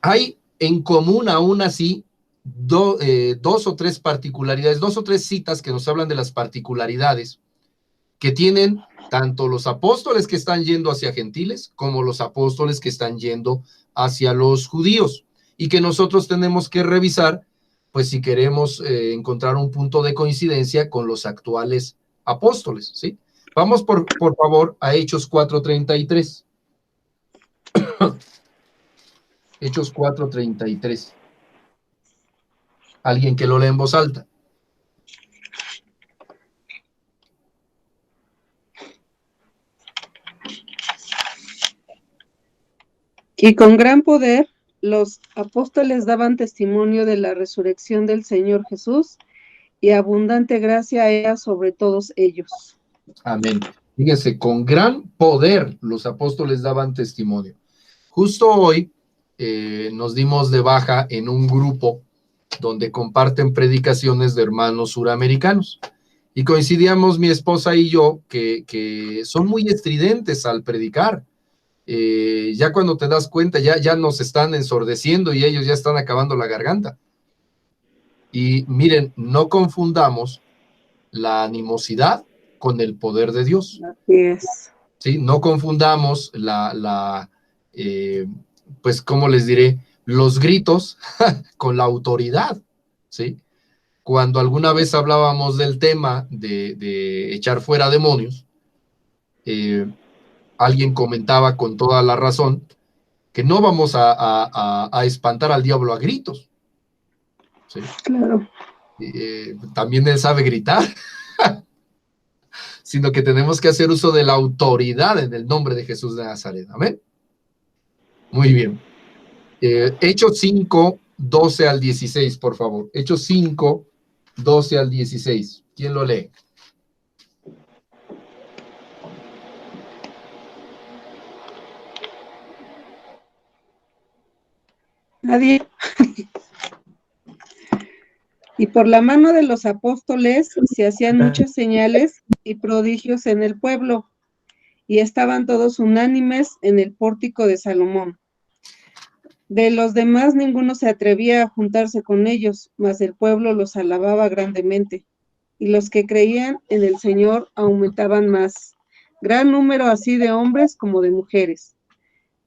hay en común aún así dos o tres particularidades, dos o tres citas que nos hablan de las particularidades que tienen tanto los apóstoles que están yendo hacia gentiles como los apóstoles que están yendo hacia los judíos, y que nosotros tenemos que revisar, pues si queremos encontrar un punto de coincidencia con los actuales apóstoles, ¿sí? Vamos por favor a Hechos 4:33. Hechos 4:33. Alguien que lo lea en voz alta. Y con gran poder los apóstoles daban testimonio de la resurrección del Señor Jesús, y abundante gracia era sobre todos ellos. Amén. Fíjense, con gran poder los apóstoles daban testimonio. Justo hoy nos dimos de baja en un grupo donde comparten predicaciones de hermanos suramericanos. Y coincidíamos mi esposa y yo que son muy estridentes al predicar. Ya cuando te das cuenta, ya nos están ensordeciendo y ellos ya están acabando la garganta. Y miren, no confundamos la animosidad con el poder de Dios. Así es. ¿Sí? No confundamos pues, ¿cómo les diré? Los gritos con la autoridad, ¿sí? Cuando alguna vez hablábamos del tema de echar fuera demonios, alguien comentaba con toda la razón que no vamos a espantar al diablo a gritos, ¿sí? Claro. También él sabe gritar, sino que tenemos que hacer uso de la autoridad en el nombre de Jesús de Nazaret. Amén. Muy bien. Hechos 5, 12 al 16, por favor. Hechos 5, 12 al 16. ¿Quién lo lee? Nadie. Y por la mano de los apóstoles se hacían muchas señales y prodigios en el pueblo, y estaban todos unánimes en el pórtico de Salomón. De los demás ninguno se atrevía a juntarse con ellos, mas el pueblo los alababa grandemente, y los que creían en el Señor aumentaban más, gran número así de hombres como de mujeres,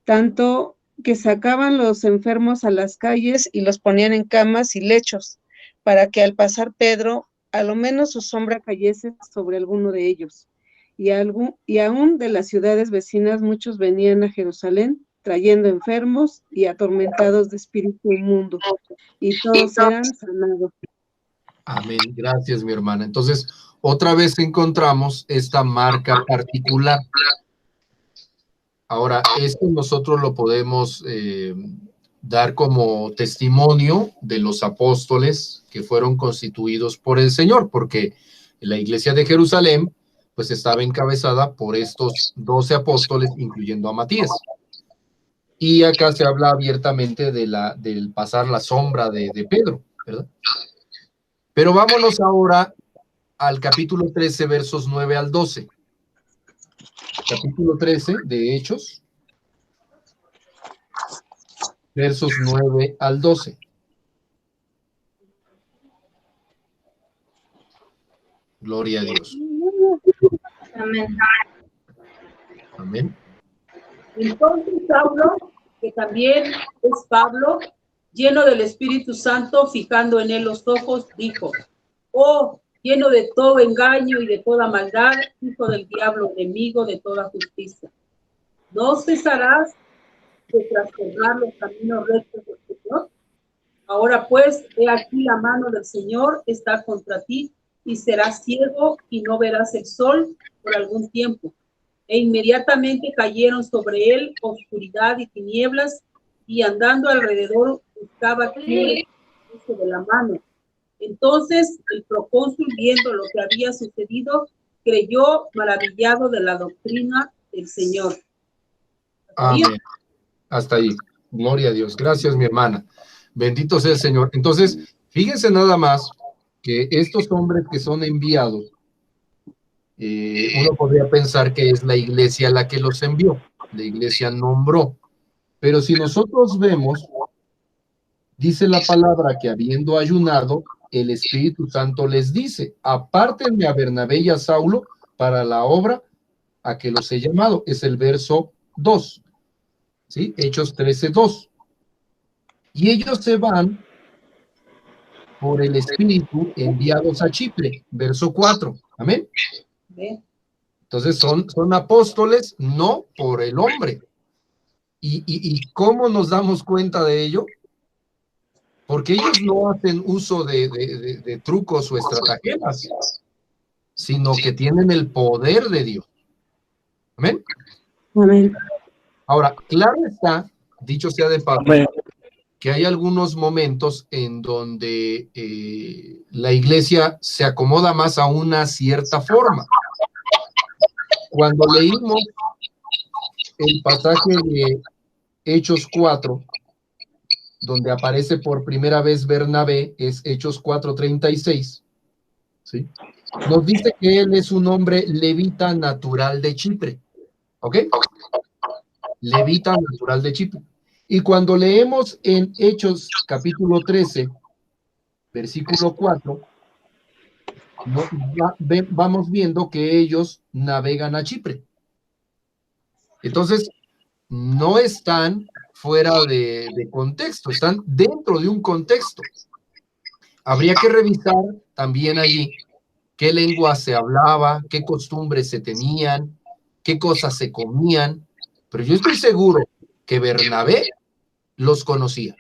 tanto que sacaban los enfermos a las calles y los ponían en camas y lechos, para que al pasar Pedro, a lo menos su sombra cayese sobre alguno de ellos. Y aún de las ciudades vecinas muchos venían a Jerusalén, trayendo enfermos y atormentados de espíritu inmundo, y todos eran sanados. Amén. Gracias, mi hermana. Entonces, otra vez encontramos esta marca particular. Ahora, esto nosotros lo podemos dar como testimonio de los apóstoles que fueron constituidos por el Señor, porque la iglesia de Jerusalén pues estaba encabezada por estos 12 apóstoles, incluyendo a Matías. Y acá se habla abiertamente del pasar la sombra de Pedro, ¿verdad? Pero vámonos ahora al capítulo 13, versos 9 al 12. Capítulo 13 de Hechos. versos 9 al 12. Gloria a Dios. Amén. Amén. Entonces Saulo, que también es Pablo, lleno del Espíritu Santo, fijando en él los ojos, dijo: oh, lleno de todo engaño y de toda maldad, hijo del diablo, enemigo de toda justicia. ¿No cesarás de trastornar los caminos rectos del Señor? Ahora pues, he aquí la mano del Señor está contra ti, y serás ciego y no verás el sol por algún tiempo. E inmediatamente cayeron sobre él oscuridad y tinieblas, y andando alrededor buscaba quién de la mano. Entonces el procónsul, viendo lo que había sucedido, creyó, maravillado de la doctrina del Señor. Amén. Hasta ahí. Gloria a Dios. Gracias, mi hermana. Bendito sea el Señor. Entonces, fíjense nada más que estos hombres que son enviados, uno podría pensar que es la iglesia la que los envió, la iglesia nombró, pero si nosotros vemos, dice la palabra que habiendo ayunado, el Espíritu Santo les dice: apártenme a Bernabé y a Saulo para la obra a que los he llamado. Es el verso 2, ¿sí? Hechos 13:2. Y ellos se van por el Espíritu enviados a Chipre, verso 4. Amén. Entonces son apóstoles no por el hombre. ¿Y cómo nos damos cuenta de ello? Porque ellos no hacen uso de trucos o estratagemas, sino que tienen el poder de Dios. Amén. Amén. Ahora, claro está, dicho sea de paso, que hay algunos momentos en donde la iglesia se acomoda más a una cierta forma. Cuando leímos el pasaje de Hechos 4, donde aparece por primera vez Bernabé, es Hechos 4:36, ¿sí? Nos dice que él es un hombre levita natural de Chipre, ¿ok? Levita natural de Chipre. Y cuando leemos en Hechos capítulo 13, versículo 4, vamos viendo que ellos navegan a Chipre. Entonces, no están fuera de contexto, están dentro de un contexto. Habría que revisar también allí qué lengua se hablaba, qué costumbres se tenían, qué cosas se comían, pero yo estoy seguro que Bernabé los conocía.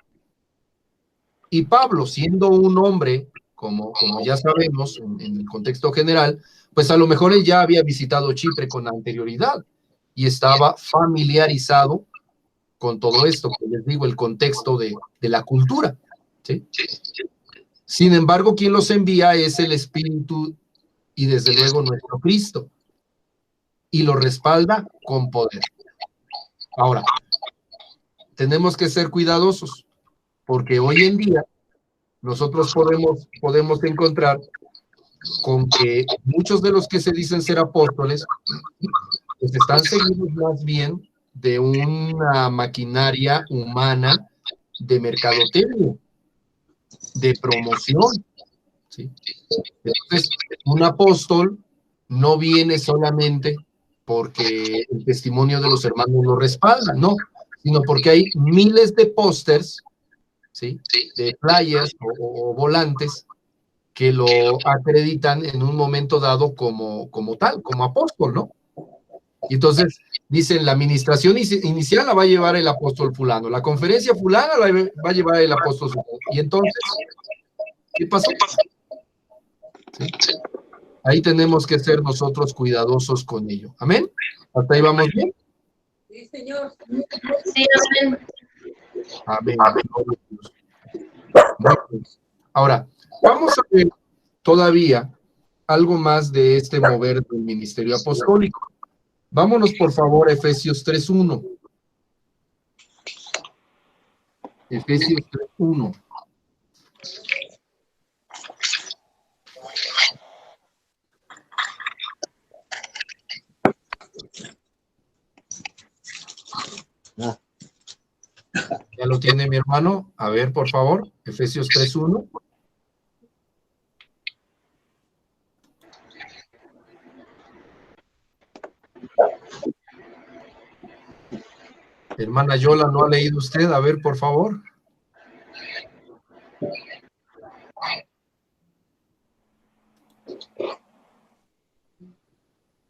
Y Pablo, siendo un hombre, como ya sabemos en el contexto general, pues a lo mejor él ya había visitado Chipre con anterioridad y estaba familiarizado con todo esto, que les digo, el contexto de la cultura, ¿sí? Sin embargo, quien los envía es el Espíritu y desde luego nuestro Cristo, y lo respalda con poder. Ahora, tenemos que ser cuidadosos, porque hoy en día nosotros podemos encontrar con que muchos de los que se dicen ser apóstoles pues están seguidos más bien de una maquinaria humana de mercadotecnia, de promoción, ¿sí? Entonces, un apóstol no viene solamente porque el testimonio de los hermanos lo respalda, no, sino porque hay miles de pósters, ¿sí?, de flyers o volantes que lo acreditan en un momento dado como tal, como apóstol, ¿no? Y entonces dicen, la administración inicial la va a llevar el apóstol fulano, la conferencia fulana la va a llevar el apóstol fulano. Y entonces, ¿qué pasó? ¿Sí? Ahí tenemos que ser nosotros cuidadosos con ello. ¿Amén? ¿Hasta ahí vamos bien? Sí, Señor. Sí, amén. Amén. Ahora, vamos a ver todavía algo más de este mover del ministerio apostólico. Vámonos, por favor, a Efesios 3:1. Efesios 3:1. ¿Ya lo tiene tiene mi hermano? A ver, por favor, Efesios 3:1. Hermana Yola, ¿no ha leído usted? A ver, por favor.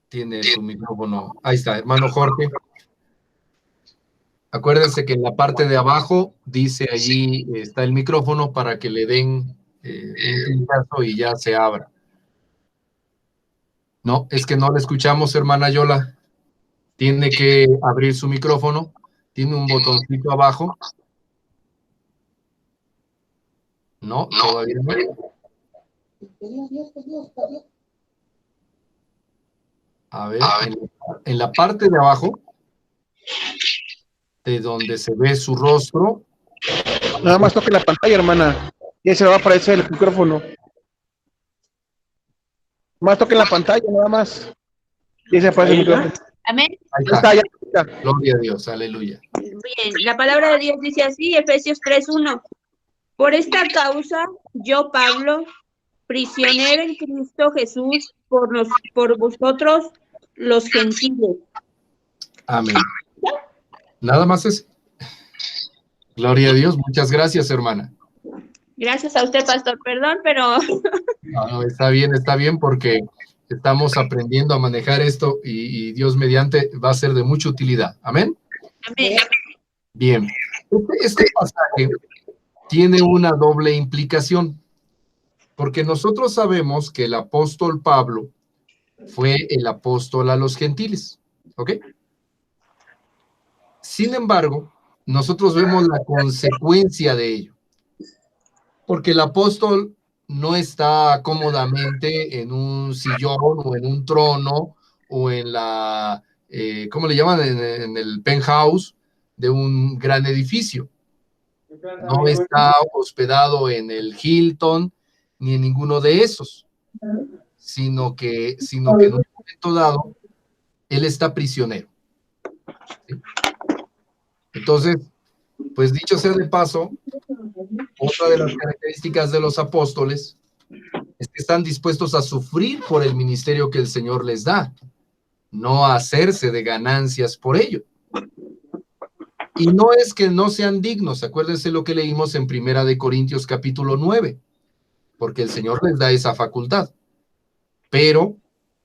Tiene su micrófono. Ahí está, hermano Jorge. Acuérdense que en la parte de abajo dice allí, está el micrófono para que le den un clicazo y ya se abra. No, es que no le escuchamos, hermana Yola. Tiene que abrir su micrófono. Tiene un botoncito abajo. No, todavía no. A ver, en la parte de abajo, de donde se ve su rostro. Nada más toque la pantalla, hermana. Y ahí se le va a aparecer el micrófono. Más toque la pantalla, nada más. Y ahí se aparece el micrófono. Amén. Ahí Ahí está, ya está. Gloria a Dios, aleluya. Bien, la palabra de Dios dice así, Efesios 3:1. Por esta causa, yo, Pablo, prisionero en Cristo Jesús, por vosotros, los gentiles. Amén. Nada más es. Gloria a Dios, muchas gracias, hermana. Gracias a usted, pastor, perdón, pero... No, está bien porque estamos aprendiendo a manejar esto y Dios mediante va a ser de mucha utilidad. Amén. Amén. Bien. Este pasaje tiene una doble implicación, porque nosotros sabemos que el apóstol Pablo fue el apóstol a los gentiles, ¿ok? Sin embargo, nosotros vemos la consecuencia de ello, porque el apóstol no está cómodamente en un sillón o en un trono o en la, ¿cómo le llaman? En el penthouse de un gran edificio. No está hospedado en el Hilton ni en ninguno de esos, sino que en un momento dado él está prisionero. ¿Sí? Entonces, pues dicho sea de paso, otra de las características de los apóstoles es que están dispuestos a sufrir por el ministerio que el Señor les da, no a hacerse de ganancias por ello. Y no es que no sean dignos, acuérdense lo que leímos en 1 Corintios capítulo 9, porque el Señor les da esa facultad, pero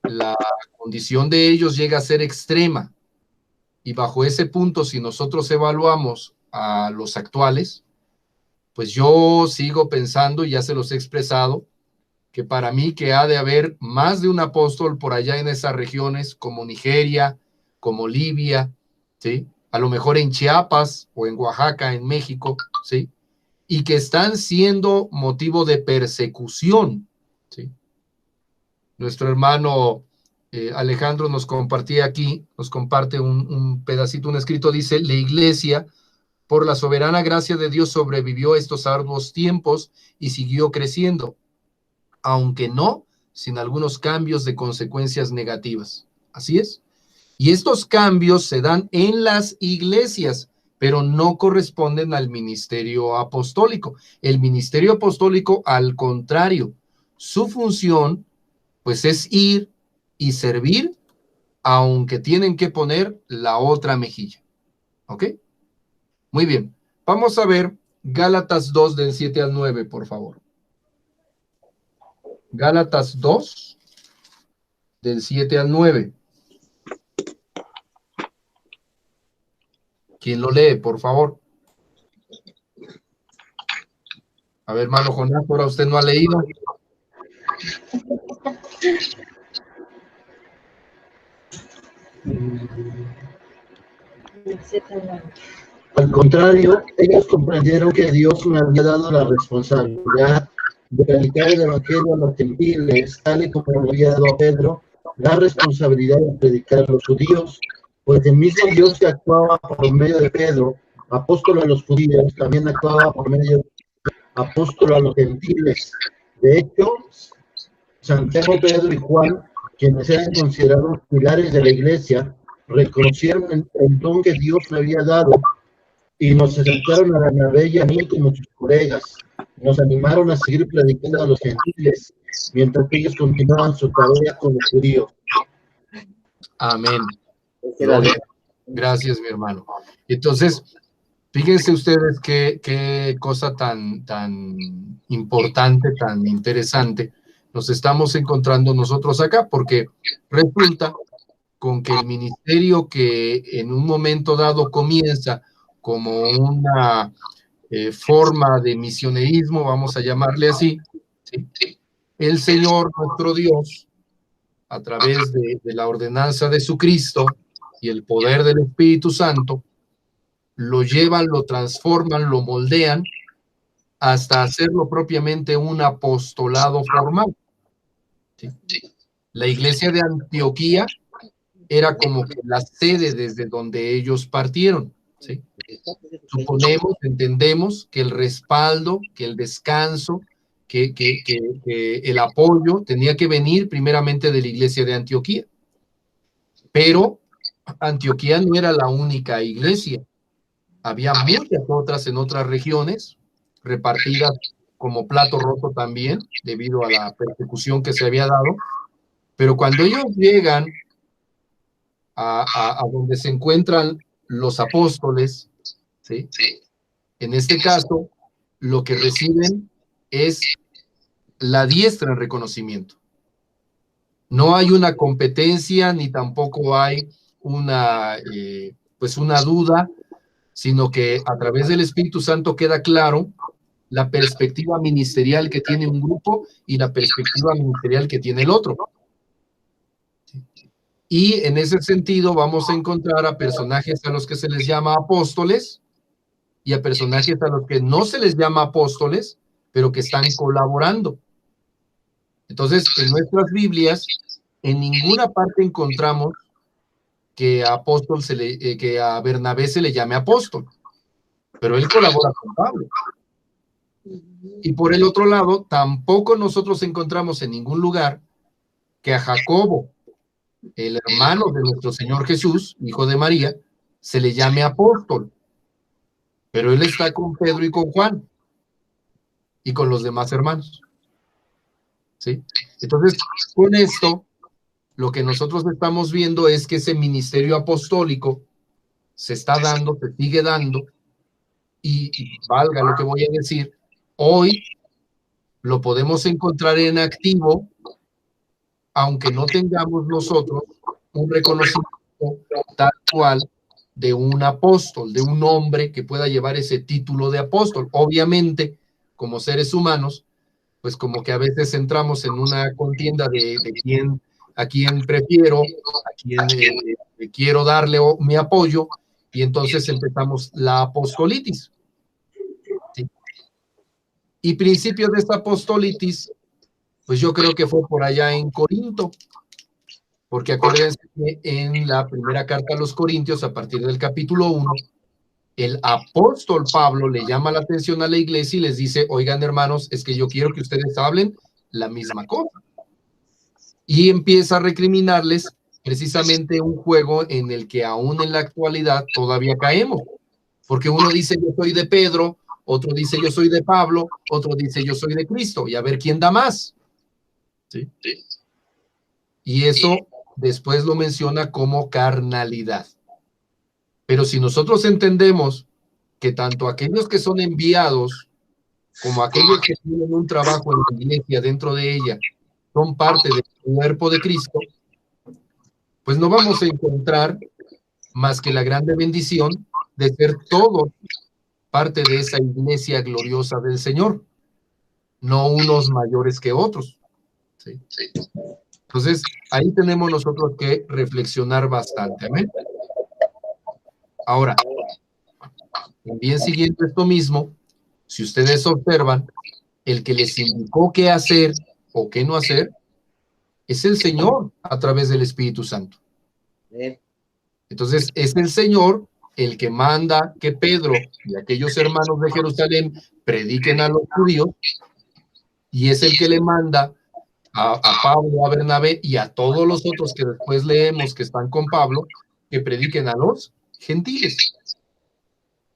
la condición de ellos llega a ser extrema, y bajo ese punto, si nosotros evaluamos a los actuales, pues yo sigo pensando, y ya se los he expresado, que para mí que ha de haber más de un apóstol por allá en esas regiones, como Nigeria, como Libia, ¿sí? A lo mejor en Chiapas o en Oaxaca, en México, ¿sí? Y que están siendo motivo de persecución, ¿sí? Nuestro hermano Alejandro nos compartía aquí, nos comparte un pedacito, un escrito, dice: la iglesia, por la soberana gracia de Dios, sobrevivió estos arduos tiempos y siguió creciendo, aunque no sin algunos cambios de consecuencias negativas. Así es. Y estos cambios se dan en las iglesias, pero no corresponden al ministerio apostólico. El ministerio apostólico, al contrario, su función, pues, es ir y servir, aunque tienen que poner la otra mejilla. ¿Ok? Muy bien. Vamos a ver Gálatas 2, del 7 al 9, por favor. Gálatas 2, del 7 al 9. ¿Quién lo lee, por favor? A ver, hermano Jonás, ahora usted no ha leído. Al contrario, ellos comprendieron que Dios me había dado la responsabilidad de predicar el evangelio a los gentiles, tal y como le había dado a Pedro la responsabilidad de predicar a los judíos, pues el mismo Dios que actuaba por medio de Pedro, apóstol a los judíos, también actuaba por medio de apóstol a los gentiles. De hecho, Santiago, Pedro y Juan, quienes eran considerados pilares de la iglesia, reconocieron el don que Dios le había dado y nos acercaron a Bernabé y a mí como sus colegas. Nos animaron a seguir predicando a los gentiles, mientras que ellos continuaban su tarea con los judíos. Amén. Gracias, mi hermano. Entonces, fíjense ustedes qué cosa tan importante, tan interesante nos estamos encontrando nosotros acá, porque resulta con que el ministerio que en un momento dado comienza como una forma de misionerismo, vamos a llamarle así, ¿sí? El Señor nuestro Dios, a través de la ordenanza de su Cristo y el poder del Espíritu Santo, lo llevan, lo transforman, lo moldean hasta hacerlo propiamente un apostolado formal. ¿Sí? La iglesia de Antioquía era como que la sede desde donde ellos partieron. ¿Sí? Suponemos, entendemos que el respaldo, que el descanso, que el apoyo tenía que venir primeramente de la iglesia de Antioquía. Pero Antioquía no era la única iglesia. Había muchas otras en otras regiones, repartidas como plato roto también, debido a la persecución que se había dado. Pero cuando ellos llegan a donde se encuentran los apóstoles, ¿sí? En este caso, lo que reciben es la diestra en reconocimiento. No hay una competencia, ni tampoco hay una duda, sino que a través del Espíritu Santo queda claro la perspectiva ministerial que tiene un grupo y la perspectiva ministerial que tiene el otro. Y en ese sentido vamos a encontrar a personajes a los que se les llama apóstoles y a personajes a los que no se les llama apóstoles, pero que están colaborando. Entonces, en nuestras Biblias, en ninguna parte encontramos que a Bernabé se le llame apóstol, pero él colabora con Pablo. Y por el otro lado, tampoco nosotros encontramos en ningún lugar que a Jacobo, el hermano de nuestro Señor Jesús, hijo de María, se le llame apóstol, pero él está con Pedro y con Juan y con los demás hermanos. ¿Sí? Entonces, con esto, lo que nosotros estamos viendo es que ese ministerio apostólico se está dando, se sigue dando, y valga lo que voy a decir, hoy lo podemos encontrar en activo, aunque no tengamos nosotros un reconocimiento tal cual de un apóstol, de un hombre que pueda llevar ese título de apóstol. Obviamente, como seres humanos, pues como que a veces entramos en una contienda de a quién prefiero, a quién quiero darle mi apoyo, y entonces empezamos la apostolitis. ¿Sí? Y principio de esta apostolitis, pues yo creo que fue por allá en Corinto, porque acuérdense que en la primera carta a los Corintios, a partir del capítulo 1, el apóstol Pablo le llama la atención a la iglesia y les dice: oigan, hermanos, es que yo quiero que ustedes hablen la misma cosa. Y empieza a recriminarles precisamente un juego en el que aún en la actualidad todavía caemos, porque uno dice yo soy de Pedro, otro dice yo soy de Pablo, otro dice yo soy de Cristo, y a ver quién da más. ¿Sí? Y eso después lo menciona como carnalidad. Pero si nosotros entendemos que tanto aquellos que son enviados como aquellos que tienen un trabajo en la iglesia, dentro de ella, son parte del cuerpo de Cristo, pues no vamos a encontrar más que la grande bendición de ser todos parte de esa iglesia gloriosa del Señor, no unos mayores que otros. ¿Sí? Entonces, ahí tenemos nosotros que reflexionar bastante. Amén. Ahora, también siguiendo esto mismo, si ustedes observan, el que les indicó qué hacer o qué no hacer es el Señor a través del Espíritu Santo. Entonces, es el Señor el que manda que Pedro y aquellos hermanos de Jerusalén prediquen a los judíos, y es el que le manda a Pablo, a Bernabé y a todos los otros que después leemos que están con Pablo, que prediquen a los gentiles.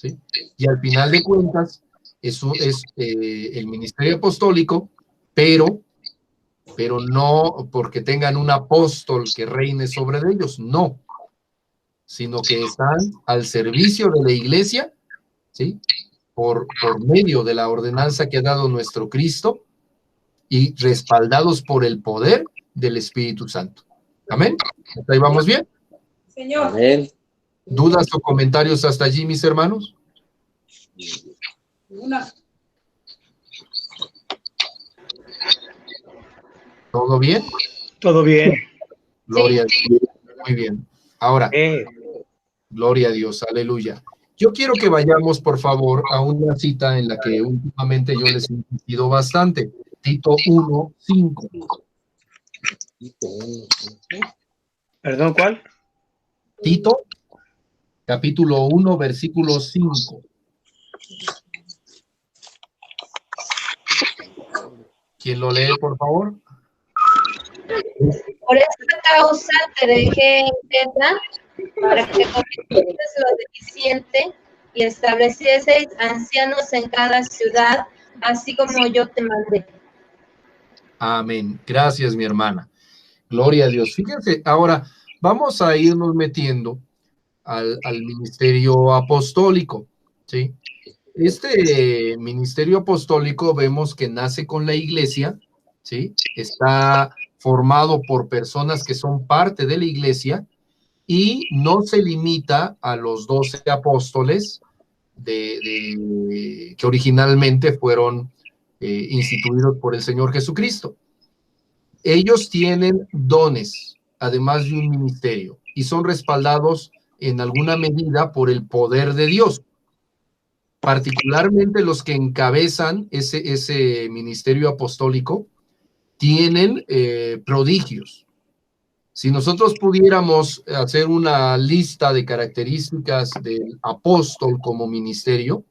¿sí? Y al final de cuentas, eso es el ministerio apostólico, pero no porque tengan un apóstol que reine sobre ellos, no, sino que están al servicio de la iglesia, ¿sí? Por medio de la ordenanza que ha dado nuestro Cristo y respaldados por el poder del Espíritu Santo. Amén. ¿Hasta ahí vamos bien? Señor. Amén. ¿Dudas o comentarios hasta allí, mis hermanos? Una. ¿Todo bien? Todo bien. Gloria a Dios. Muy bien. Ahora, gloria a Dios, aleluya. Yo quiero que vayamos, por favor, a una cita en la que últimamente yo les he insistido bastante. Tito 1:5. ¿Perdón, cuál? Tito, capítulo 1, versículo 5. ¿Quién lo lee, por favor? Por esta causa te dejé en Creta, para que corrigieses lo deficiente y establecieseis ancianos en cada ciudad, así como yo te mandé. Amén. Gracias, mi hermana. Gloria a Dios. Fíjense, ahora vamos a irnos metiendo al ministerio apostólico, ¿sí? Este ministerio apostólico vemos que nace con la iglesia, ¿sí? Está formado por personas que son parte de la iglesia y no se limita a los 12 apóstoles que originalmente fueron instituidos por el Señor Jesucristo. Ellos tienen dones, además de un ministerio, y son respaldados en alguna medida por el poder de Dios. Particularmente los que encabezan ese ministerio apostólico tienen prodigios. Si nosotros pudiéramos hacer una lista de características del apóstol como ministerio,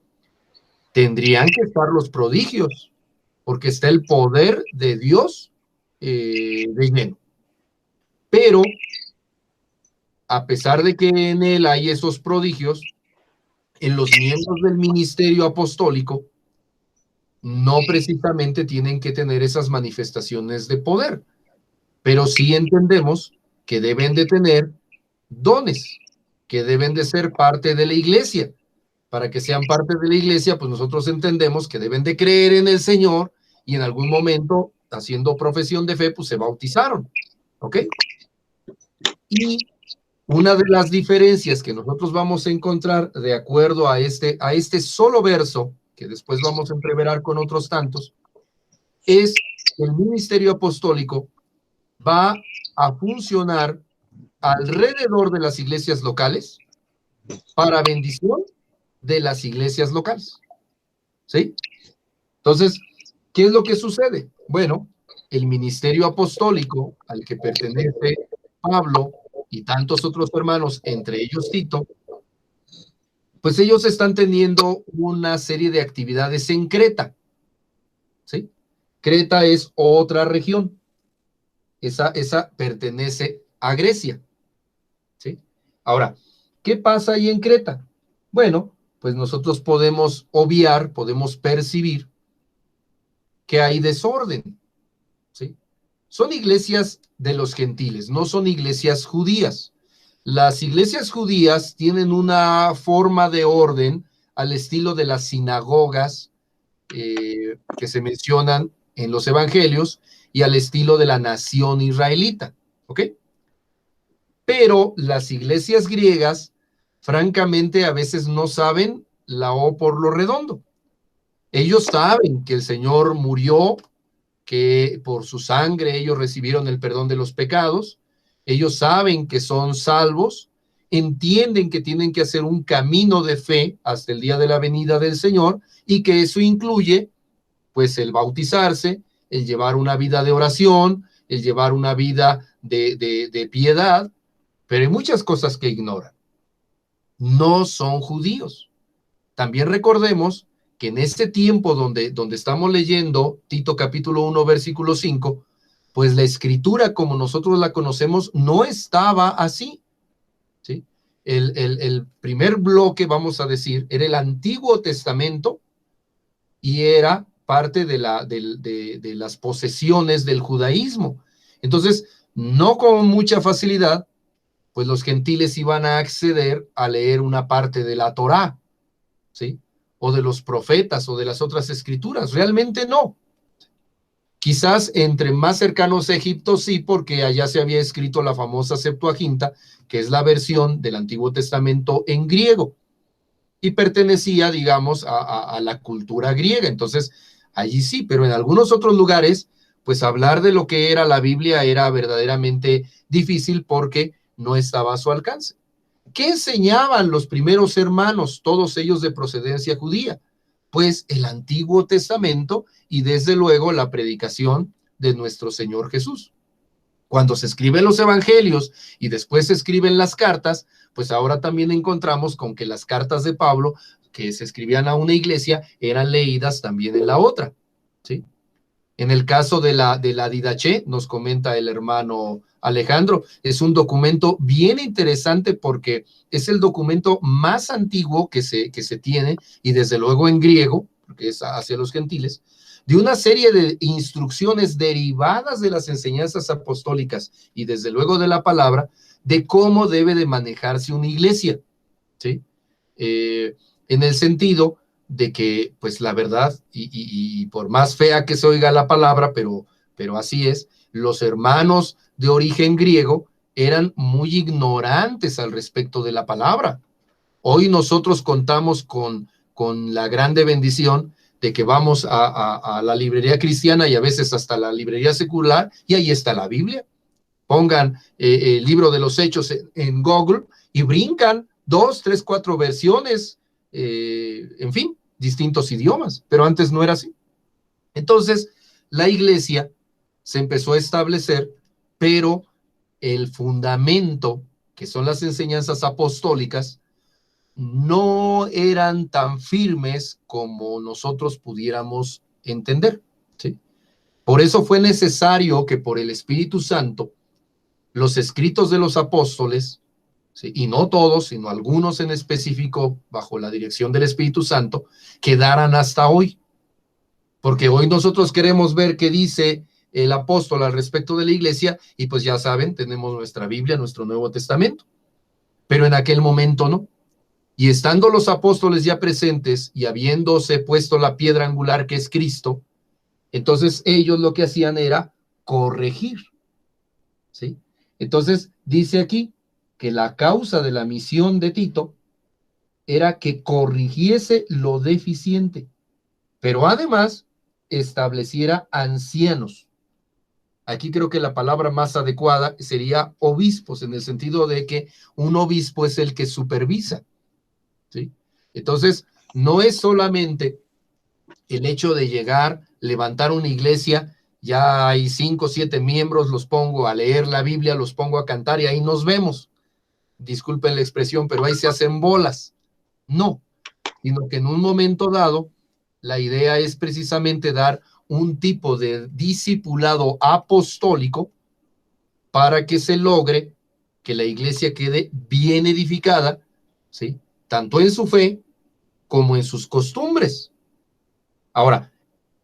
tendrían que estar los prodigios, porque está el poder de Dios de lleno. Pero, a pesar de que en él hay esos prodigios, en los miembros del ministerio apostólico no precisamente tienen que tener esas manifestaciones de poder, pero sí entendemos que deben de tener dones, que deben de ser parte de la iglesia. Para que sean parte de la iglesia, pues nosotros entendemos que deben de creer en el Señor y en algún momento, haciendo profesión de fe, pues se bautizaron, ¿ok? Y una de las diferencias que nosotros vamos a encontrar de acuerdo a este solo verso, que después vamos a entreverar con otros tantos, es que el ministerio apostólico va a funcionar alrededor de las iglesias locales para bendición de las iglesias locales, ¿sí? Entonces, ¿qué es lo que sucede? Bueno, el ministerio apostólico al que pertenece Pablo y tantos otros hermanos, entre ellos Tito, pues ellos están teniendo una serie de actividades en Creta, ¿sí? Creta es otra región, esa pertenece a Grecia, ¿sí? Ahora, ¿qué pasa ahí en Creta? Bueno, pues nosotros podemos obviar, podemos percibir que hay desorden, ¿sí? Son iglesias de los gentiles, no son iglesias judías. Las iglesias judías tienen una forma de orden al estilo de las sinagogas que se mencionan en los evangelios y al estilo de la nación israelita, ¿ok? Pero las iglesias griegas, francamente, a veces no saben la O por lo redondo. Ellos saben que el Señor murió, que por su sangre ellos recibieron el perdón de los pecados, ellos saben que son salvos, entienden que tienen que hacer un camino de fe hasta el día de la venida del Señor y que eso incluye, pues, el bautizarse, el llevar una vida de oración, el llevar una vida de piedad, pero hay muchas cosas que ignoran. No son judíos. También recordemos que en este tiempo donde estamos leyendo Tito capítulo 1, versículo 5, pues la escritura como nosotros la conocemos no estaba así, ¿sí? el primer bloque, vamos a decir, era el Antiguo Testamento y era parte de las posesiones del judaísmo. Entonces, no con mucha facilidad, pues los gentiles iban a acceder a leer una parte de la Torá, ¿sí? O de los profetas o de las otras escrituras. Realmente no. Quizás entre más cercanos a Egipto sí, porque allá se había escrito la famosa Septuaginta, que es la versión del Antiguo Testamento en griego, y pertenecía, digamos, a la cultura griega. Entonces, allí sí, pero en algunos otros lugares, pues hablar de lo que era la Biblia era verdaderamente difícil porque no estaba a su alcance. ¿Qué enseñaban los primeros hermanos, todos ellos de procedencia judía? Pues el Antiguo Testamento y desde luego la predicación de nuestro Señor Jesús. Cuando se escriben los evangelios y después se escriben las cartas, pues ahora también encontramos con que las cartas de Pablo, que se escribían a una iglesia, eran leídas también en la otra, ¿sí? En el caso de la Didaché, nos comenta el hermano Alejandro, es un documento bien interesante porque es el documento más antiguo que se tiene, y desde luego en griego, porque es hacia los gentiles, de una serie de instrucciones derivadas de las enseñanzas apostólicas y desde luego de la palabra, de cómo debe de manejarse una iglesia, ¿sí? En el sentido de que, pues la verdad, y por más fea que se oiga la palabra, pero así es, los hermanos de origen griego eran muy ignorantes al respecto de la palabra. Hoy nosotros contamos con la grande bendición de que vamos a la librería cristiana y a veces hasta la librería secular, y ahí está la Biblia. Pongan el libro de los Hechos en Google y brincan 2, 3, 4 versiones, en fin, distintos idiomas, pero antes no era así. Entonces, la iglesia se empezó a establecer, pero el fundamento, que son las enseñanzas apostólicas, no eran tan firmes como nosotros pudiéramos entender, ¿sí? Por eso fue necesario que por el Espíritu Santo los escritos de los apóstoles, ¿sí? Y no todos, sino algunos en específico, bajo la dirección del Espíritu Santo, quedaran hasta hoy. Porque hoy nosotros queremos ver qué dice el apóstol al respecto de la iglesia, y pues ya saben, tenemos nuestra Biblia, nuestro Nuevo Testamento. Pero en aquel momento no. Y estando los apóstoles ya presentes y habiéndose puesto la piedra angular que es Cristo, entonces ellos lo que hacían era corregir, ¿sí? Entonces dice aquí que la causa de la misión de Tito era que corrigiese lo deficiente, pero además estableciera ancianos. Aquí creo que la palabra más adecuada sería obispos, en el sentido de que un obispo es el que supervisa, ¿sí? Entonces, no es solamente el hecho de llegar, levantar una iglesia, ya hay 5 o 7 miembros, los pongo a leer la Biblia, los pongo a cantar y ahí nos vemos. Disculpen la expresión, pero ahí se hacen bolas. No, sino que en un momento dado, la idea es precisamente dar un tipo de discipulado apostólico para que se logre que la iglesia quede bien edificada, ¿sí? Tanto en su fe como en sus costumbres. Ahora,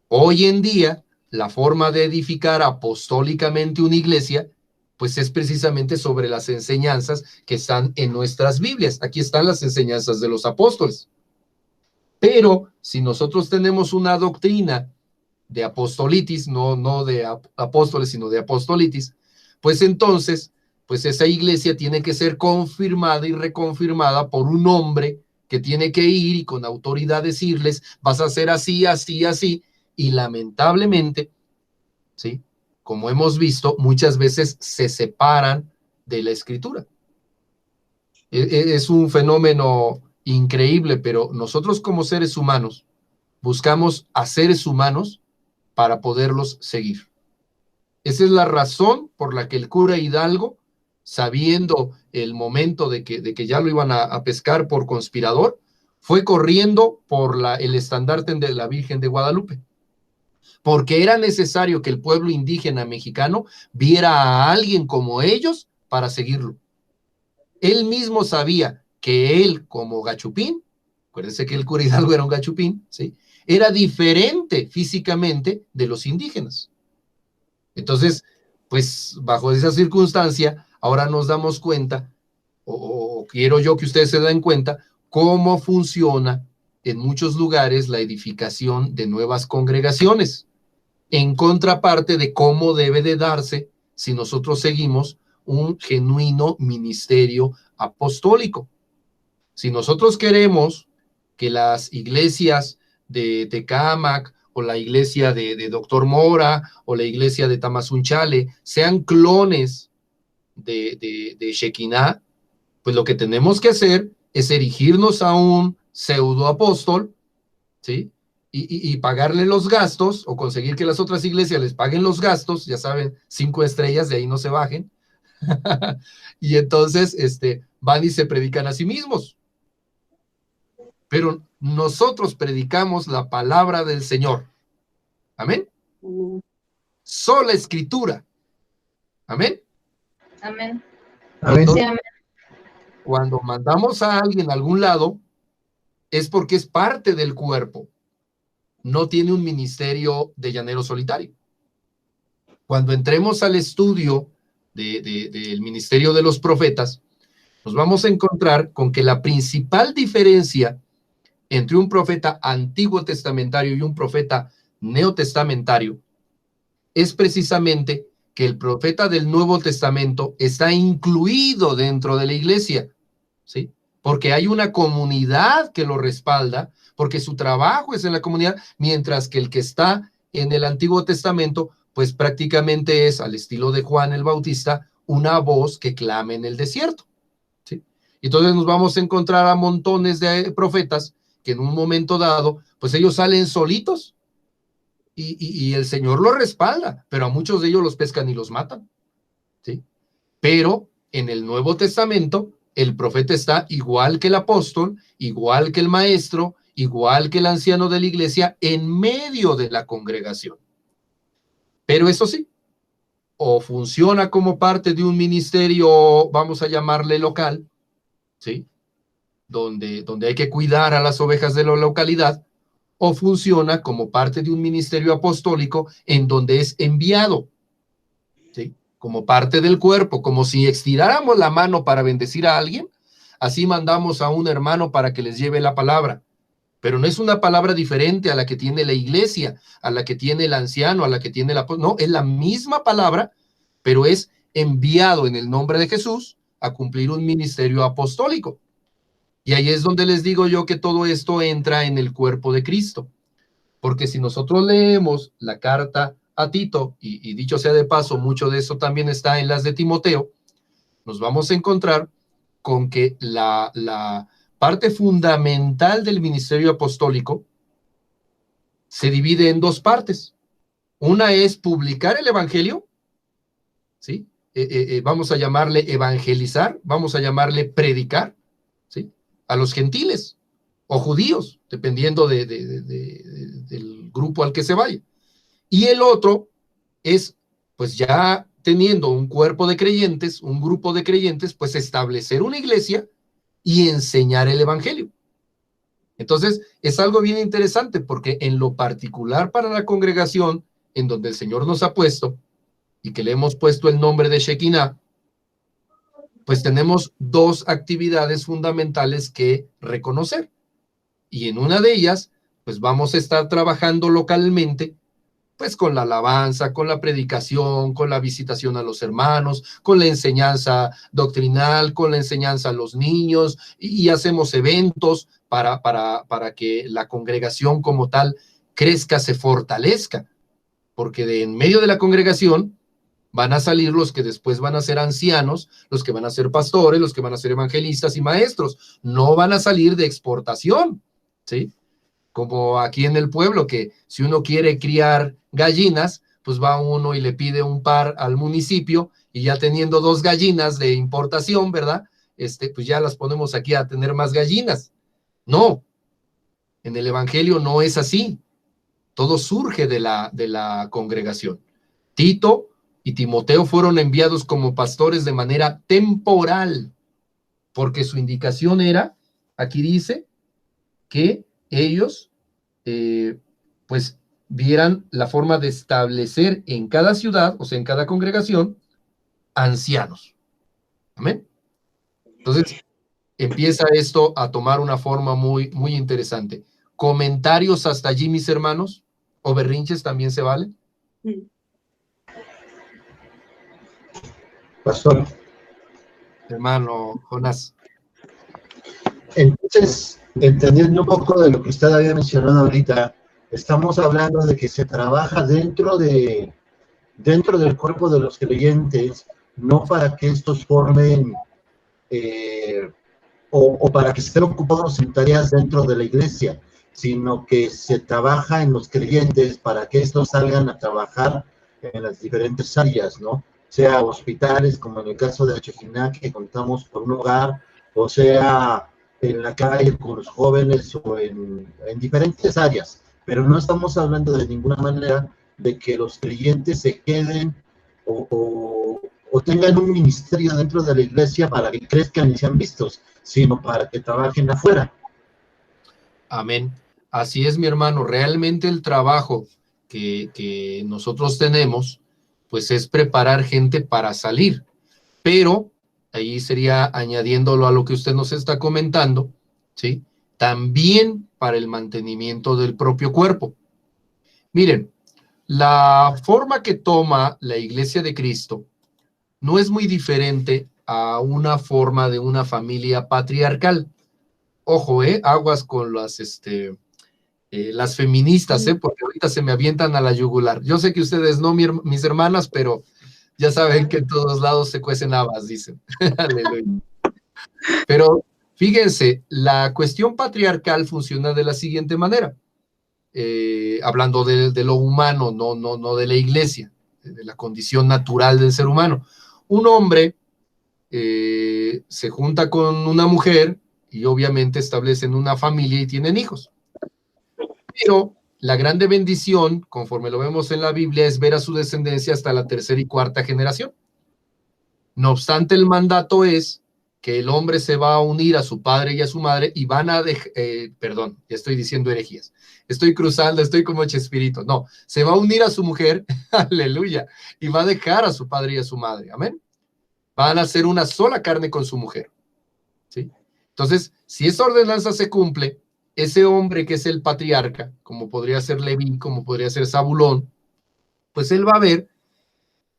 hoy en día, la forma de edificar apostólicamente una iglesia, pues es precisamente sobre las enseñanzas que están en nuestras Biblias. Aquí están las enseñanzas de los apóstoles. Pero si nosotros tenemos una doctrina de apostolitis, no de apóstoles, sino de apostolitis, pues entonces, pues esa iglesia tiene que ser confirmada y reconfirmada por un hombre que tiene que ir y con autoridad decirles, vas a hacer así, así, así, y lamentablemente, ¿sí? Como hemos visto, muchas veces se separan de la escritura. Es un fenómeno increíble, pero nosotros como seres humanos buscamos a seres humanos para poderlos seguir. Esa es la razón por la que el cura Hidalgo, sabiendo el momento de que ya lo iban a pescar por conspirador, fue corriendo por el estandarte de la Virgen de Guadalupe, porque era necesario que el pueblo indígena mexicano viera a alguien como ellos para seguirlo. Él mismo sabía que él, como gachupín, acuérdense que el cura Hidalgo era un gachupín, ¿sí?, era diferente físicamente de los indígenas. Entonces, pues bajo esa circunstancia, ahora nos damos cuenta, o quiero yo que ustedes se den cuenta, cómo funciona en muchos lugares la edificación de nuevas congregaciones, en contraparte de cómo debe de darse si nosotros seguimos un genuino ministerio apostólico. Si nosotros queremos que las iglesias de Tecámac, o la iglesia de Doctor Mora, o la iglesia de Tamazunchale, sean clones de Shekinah, pues lo que tenemos que hacer es erigirnos a un pseudo apóstol, ¿sí?, y pagarle los gastos, o conseguir que las otras iglesias les paguen los gastos, ya saben, 5 estrellas, de ahí no se bajen, y entonces van y se predican a sí mismos. Pero nosotros predicamos la palabra del Señor. Amén. Sola escritura. Amén. Amén. Entonces, Sí, amén. cuando mandamos a alguien a algún lado, es porque es parte del cuerpo. No tiene un ministerio de llanero solitario. Cuando entremos al estudio del ministerio de los profetas, nos vamos a encontrar con que la principal diferencia entre un profeta antiguo testamentario y un profeta neotestamentario es precisamente que el profeta del Nuevo Testamento está incluido dentro de la iglesia, ¿sí?, porque hay una comunidad que lo respalda, porque su trabajo es en la comunidad, mientras que el que está en el Antiguo Testamento, pues prácticamente es, al estilo de Juan el Bautista, una voz que clama en el desierto, ¿sí? Entonces nos vamos a encontrar a montones de profetas que en un momento dado, pues ellos salen solitos y el Señor los respalda, pero a muchos de ellos los pescan y los matan, ¿sí? Pero en el Nuevo Testamento, el profeta está igual que el apóstol, igual que el maestro, igual que el anciano de la iglesia, en medio de la congregación. Pero eso sí, o funciona como parte de un ministerio, vamos a llamarle local, ¿sí?, donde hay que cuidar a las ovejas de la localidad, o funciona como parte de un ministerio apostólico en donde es enviado, ¿sí?, como parte del cuerpo, como si estiráramos la mano para bendecir a alguien, así mandamos a un hermano para que les lleve la palabra, pero no es una palabra diferente a la que tiene la iglesia, a la que tiene el anciano, a la que tiene el apóstol, no, es la misma palabra, pero es enviado en el nombre de Jesús a cumplir un ministerio apostólico. Y ahí es donde les digo yo que todo esto entra en el cuerpo de Cristo, porque si nosotros leemos la carta a Tito, y dicho sea de paso, mucho de eso también está en las de Timoteo, nos vamos a encontrar con que la parte fundamental del ministerio apostólico se divide en dos partes. Una es publicar el evangelio, ¿sí? Vamos a llamarle evangelizar, vamos a llamarle predicar, ¿sí?, a los gentiles o judíos, dependiendo del grupo al que se vaya. Y el otro es, pues ya teniendo un cuerpo de creyentes, un grupo de creyentes, pues establecer una iglesia y enseñar el evangelio. Entonces, es algo bien interesante porque en lo particular para la congregación en donde el Señor nos ha puesto y que le hemos puesto el nombre de Shekinah, pues tenemos dos actividades fundamentales que reconocer. Y en una de ellas, pues vamos a estar trabajando localmente, pues con la alabanza, con la predicación, con la visitación a los hermanos, con la enseñanza doctrinal, con la enseñanza a los niños, y hacemos eventos para que la congregación como tal crezca, se fortalezca, porque en medio de la congregación van a salir los que después van a ser ancianos, los que van a ser pastores, los que van a ser evangelistas y maestros. No van a salir de exportación, ¿sí? Como aquí en el pueblo, que si uno quiere criar gallinas, pues va uno y le pide un par al municipio, y ya teniendo 2 gallinas de importación, ¿verdad? Pues ya las ponemos aquí a tener más gallinas. No, en el evangelio no es así. Todo surge de la congregación. Tito y Timoteo fueron enviados como pastores de manera temporal, porque su indicación era, aquí dice, que ellos pues vieran la forma de establecer en cada ciudad, o sea, en cada congregación, ancianos. Amén. Entonces, empieza esto a tomar una forma muy, muy interesante. ¿Comentarios hasta allí, mis hermanos? ¿O berrinches también se vale? Pastor. Hermano Jonás. Entonces, entendiendo un poco de lo que usted había mencionado ahorita, estamos hablando de que se trabaja dentro del cuerpo de los creyentes, no para que estos formen o para que estén ocupados en tareas dentro de la iglesia, sino que se trabaja en los creyentes para que estos salgan a trabajar en las diferentes áreas, ¿no? Sea hospitales, como en el caso de Chojinac, que contamos con un hogar, o sea en la calle con los jóvenes o en diferentes áreas, pero no estamos hablando de ninguna manera de que los creyentes se queden o tengan un ministerio dentro de la iglesia para que crezcan y sean vistos, sino para que trabajen afuera. Amén. Así es, mi hermano. Realmente el trabajo que nosotros tenemos, pues es preparar gente para salir, pero ahí sería añadiéndolo a lo que usted nos está comentando, ¿sí? También para el mantenimiento del propio cuerpo. Miren, la forma que toma la Iglesia de Cristo no es muy diferente a una forma de una familia patriarcal. Ojo, aguas con las feministas, porque ahorita se me avientan a la yugular. Yo sé que ustedes no, mis hermanas, pero ya saben que en todos lados se cuecen habas, dicen. Aleluya. Pero fíjense, la cuestión patriarcal funciona de la siguiente manera. Hablando de lo humano, no de la iglesia, de la condición natural del ser humano. Un hombre se junta con una mujer y obviamente establecen una familia y tienen hijos. Pero la grande bendición, conforme lo vemos en la Biblia, es ver a su descendencia hasta la tercera y cuarta generación. No obstante, el mandato es que el hombre se va a unir a su padre y a su madre y van a perdón, ya estoy diciendo herejías. Estoy cruzando, estoy como Chespirito. No, se va a unir a su mujer, aleluya, y va a dejar a su padre y a su madre, amén. Van a ser una sola carne con su mujer, ¿sí? Entonces, si esa ordenanza se cumple, ese hombre que es el patriarca, como podría ser Leví, como podría ser Zabulón, pues él va a ver,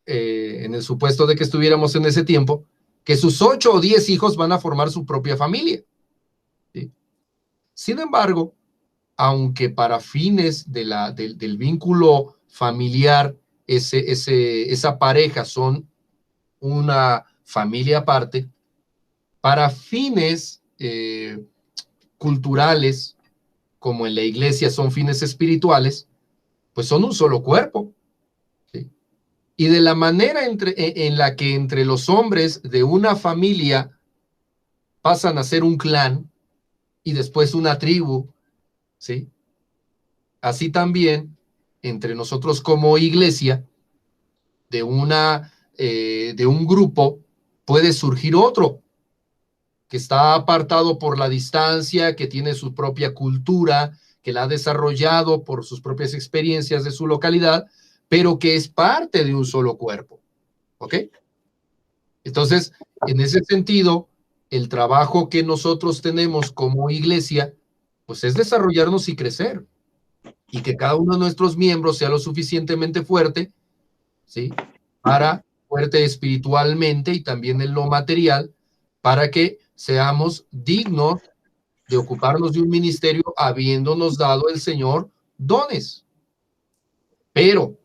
en el supuesto de que estuviéramos en ese tiempo, que sus 8 o 10 hijos van a formar su propia familia, ¿sí? Sin embargo, aunque para fines del vínculo familiar, esa pareja son una familia aparte, para fines culturales, como en la iglesia son fines espirituales, pues son un solo cuerpo, ¿sí? Y de la manera en la que entre los hombres de una familia pasan a ser un clan y después una tribu, ¿sí? Así también entre nosotros como iglesia, de un grupo puede surgir otro que está apartado por la distancia, que tiene su propia cultura, que la ha desarrollado por sus propias experiencias de su localidad, pero que es parte de un solo cuerpo, ¿ok? Entonces, en ese sentido, el trabajo que nosotros tenemos como iglesia, pues es desarrollarnos y crecer, y que cada uno de nuestros miembros sea lo suficientemente fuerte, ¿sí? Fuerte espiritualmente y también en lo material, para que seamos dignos de ocuparnos de un ministerio habiéndonos dado el Señor dones. Pero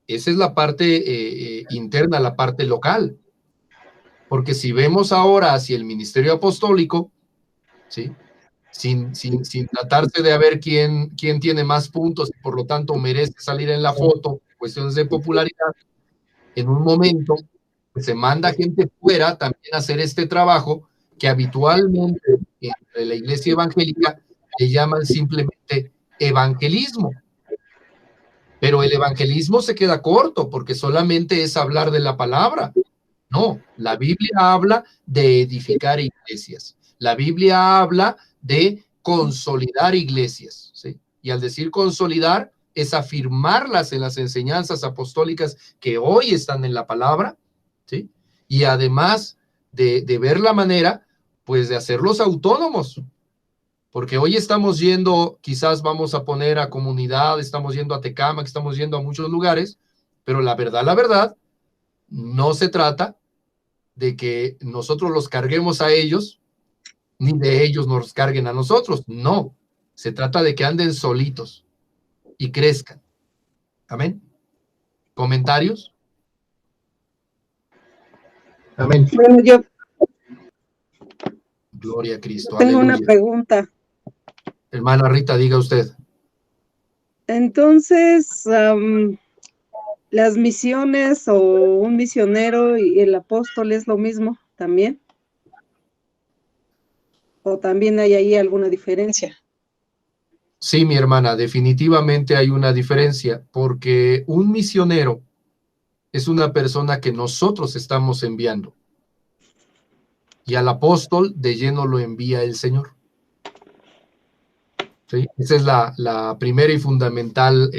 esa es la parte interna, la parte local. Porque si vemos ahora hacia el ministerio apostólico, ¿sí? Sin tratarse de ver quién tiene más puntos y por lo tanto merece salir en la foto, cuestiones de popularidad, en un momento se manda gente fuera también a hacer este trabajo que habitualmente entre la iglesia evangélica le llaman simplemente evangelismo. Pero el evangelismo se queda corto porque solamente es hablar de la palabra. No, la Biblia habla de edificar iglesias. La Biblia habla de consolidar iglesias, ¿sí? Y al decir consolidar, es afirmarlas en las enseñanzas apostólicas que hoy están en la palabra, ¿sí? Y además de ver la manera, pues, de hacerlos autónomos. Porque hoy estamos yendo, quizás vamos a poner a Comunidad, estamos yendo a Tecámac, estamos yendo a muchos lugares, pero la verdad, no se trata de que nosotros los carguemos a ellos, ni de ellos nos carguen a nosotros. No, se trata de que anden solitos y crezcan. Amén. ¿Comentarios? Amén. Bueno, yo Gloria a Cristo. tengo Aleluya. una pregunta. Hermana Rita, diga usted. Entonces, ¿las misiones o un misionero y el apóstol es lo mismo también? ¿O también hay ahí alguna diferencia? Sí, mi hermana, definitivamente hay una diferencia, porque un misionero es una persona que nosotros estamos enviando, y al apóstol de lleno lo envía el Señor. ¿Sí? Esa es la primera y fundamental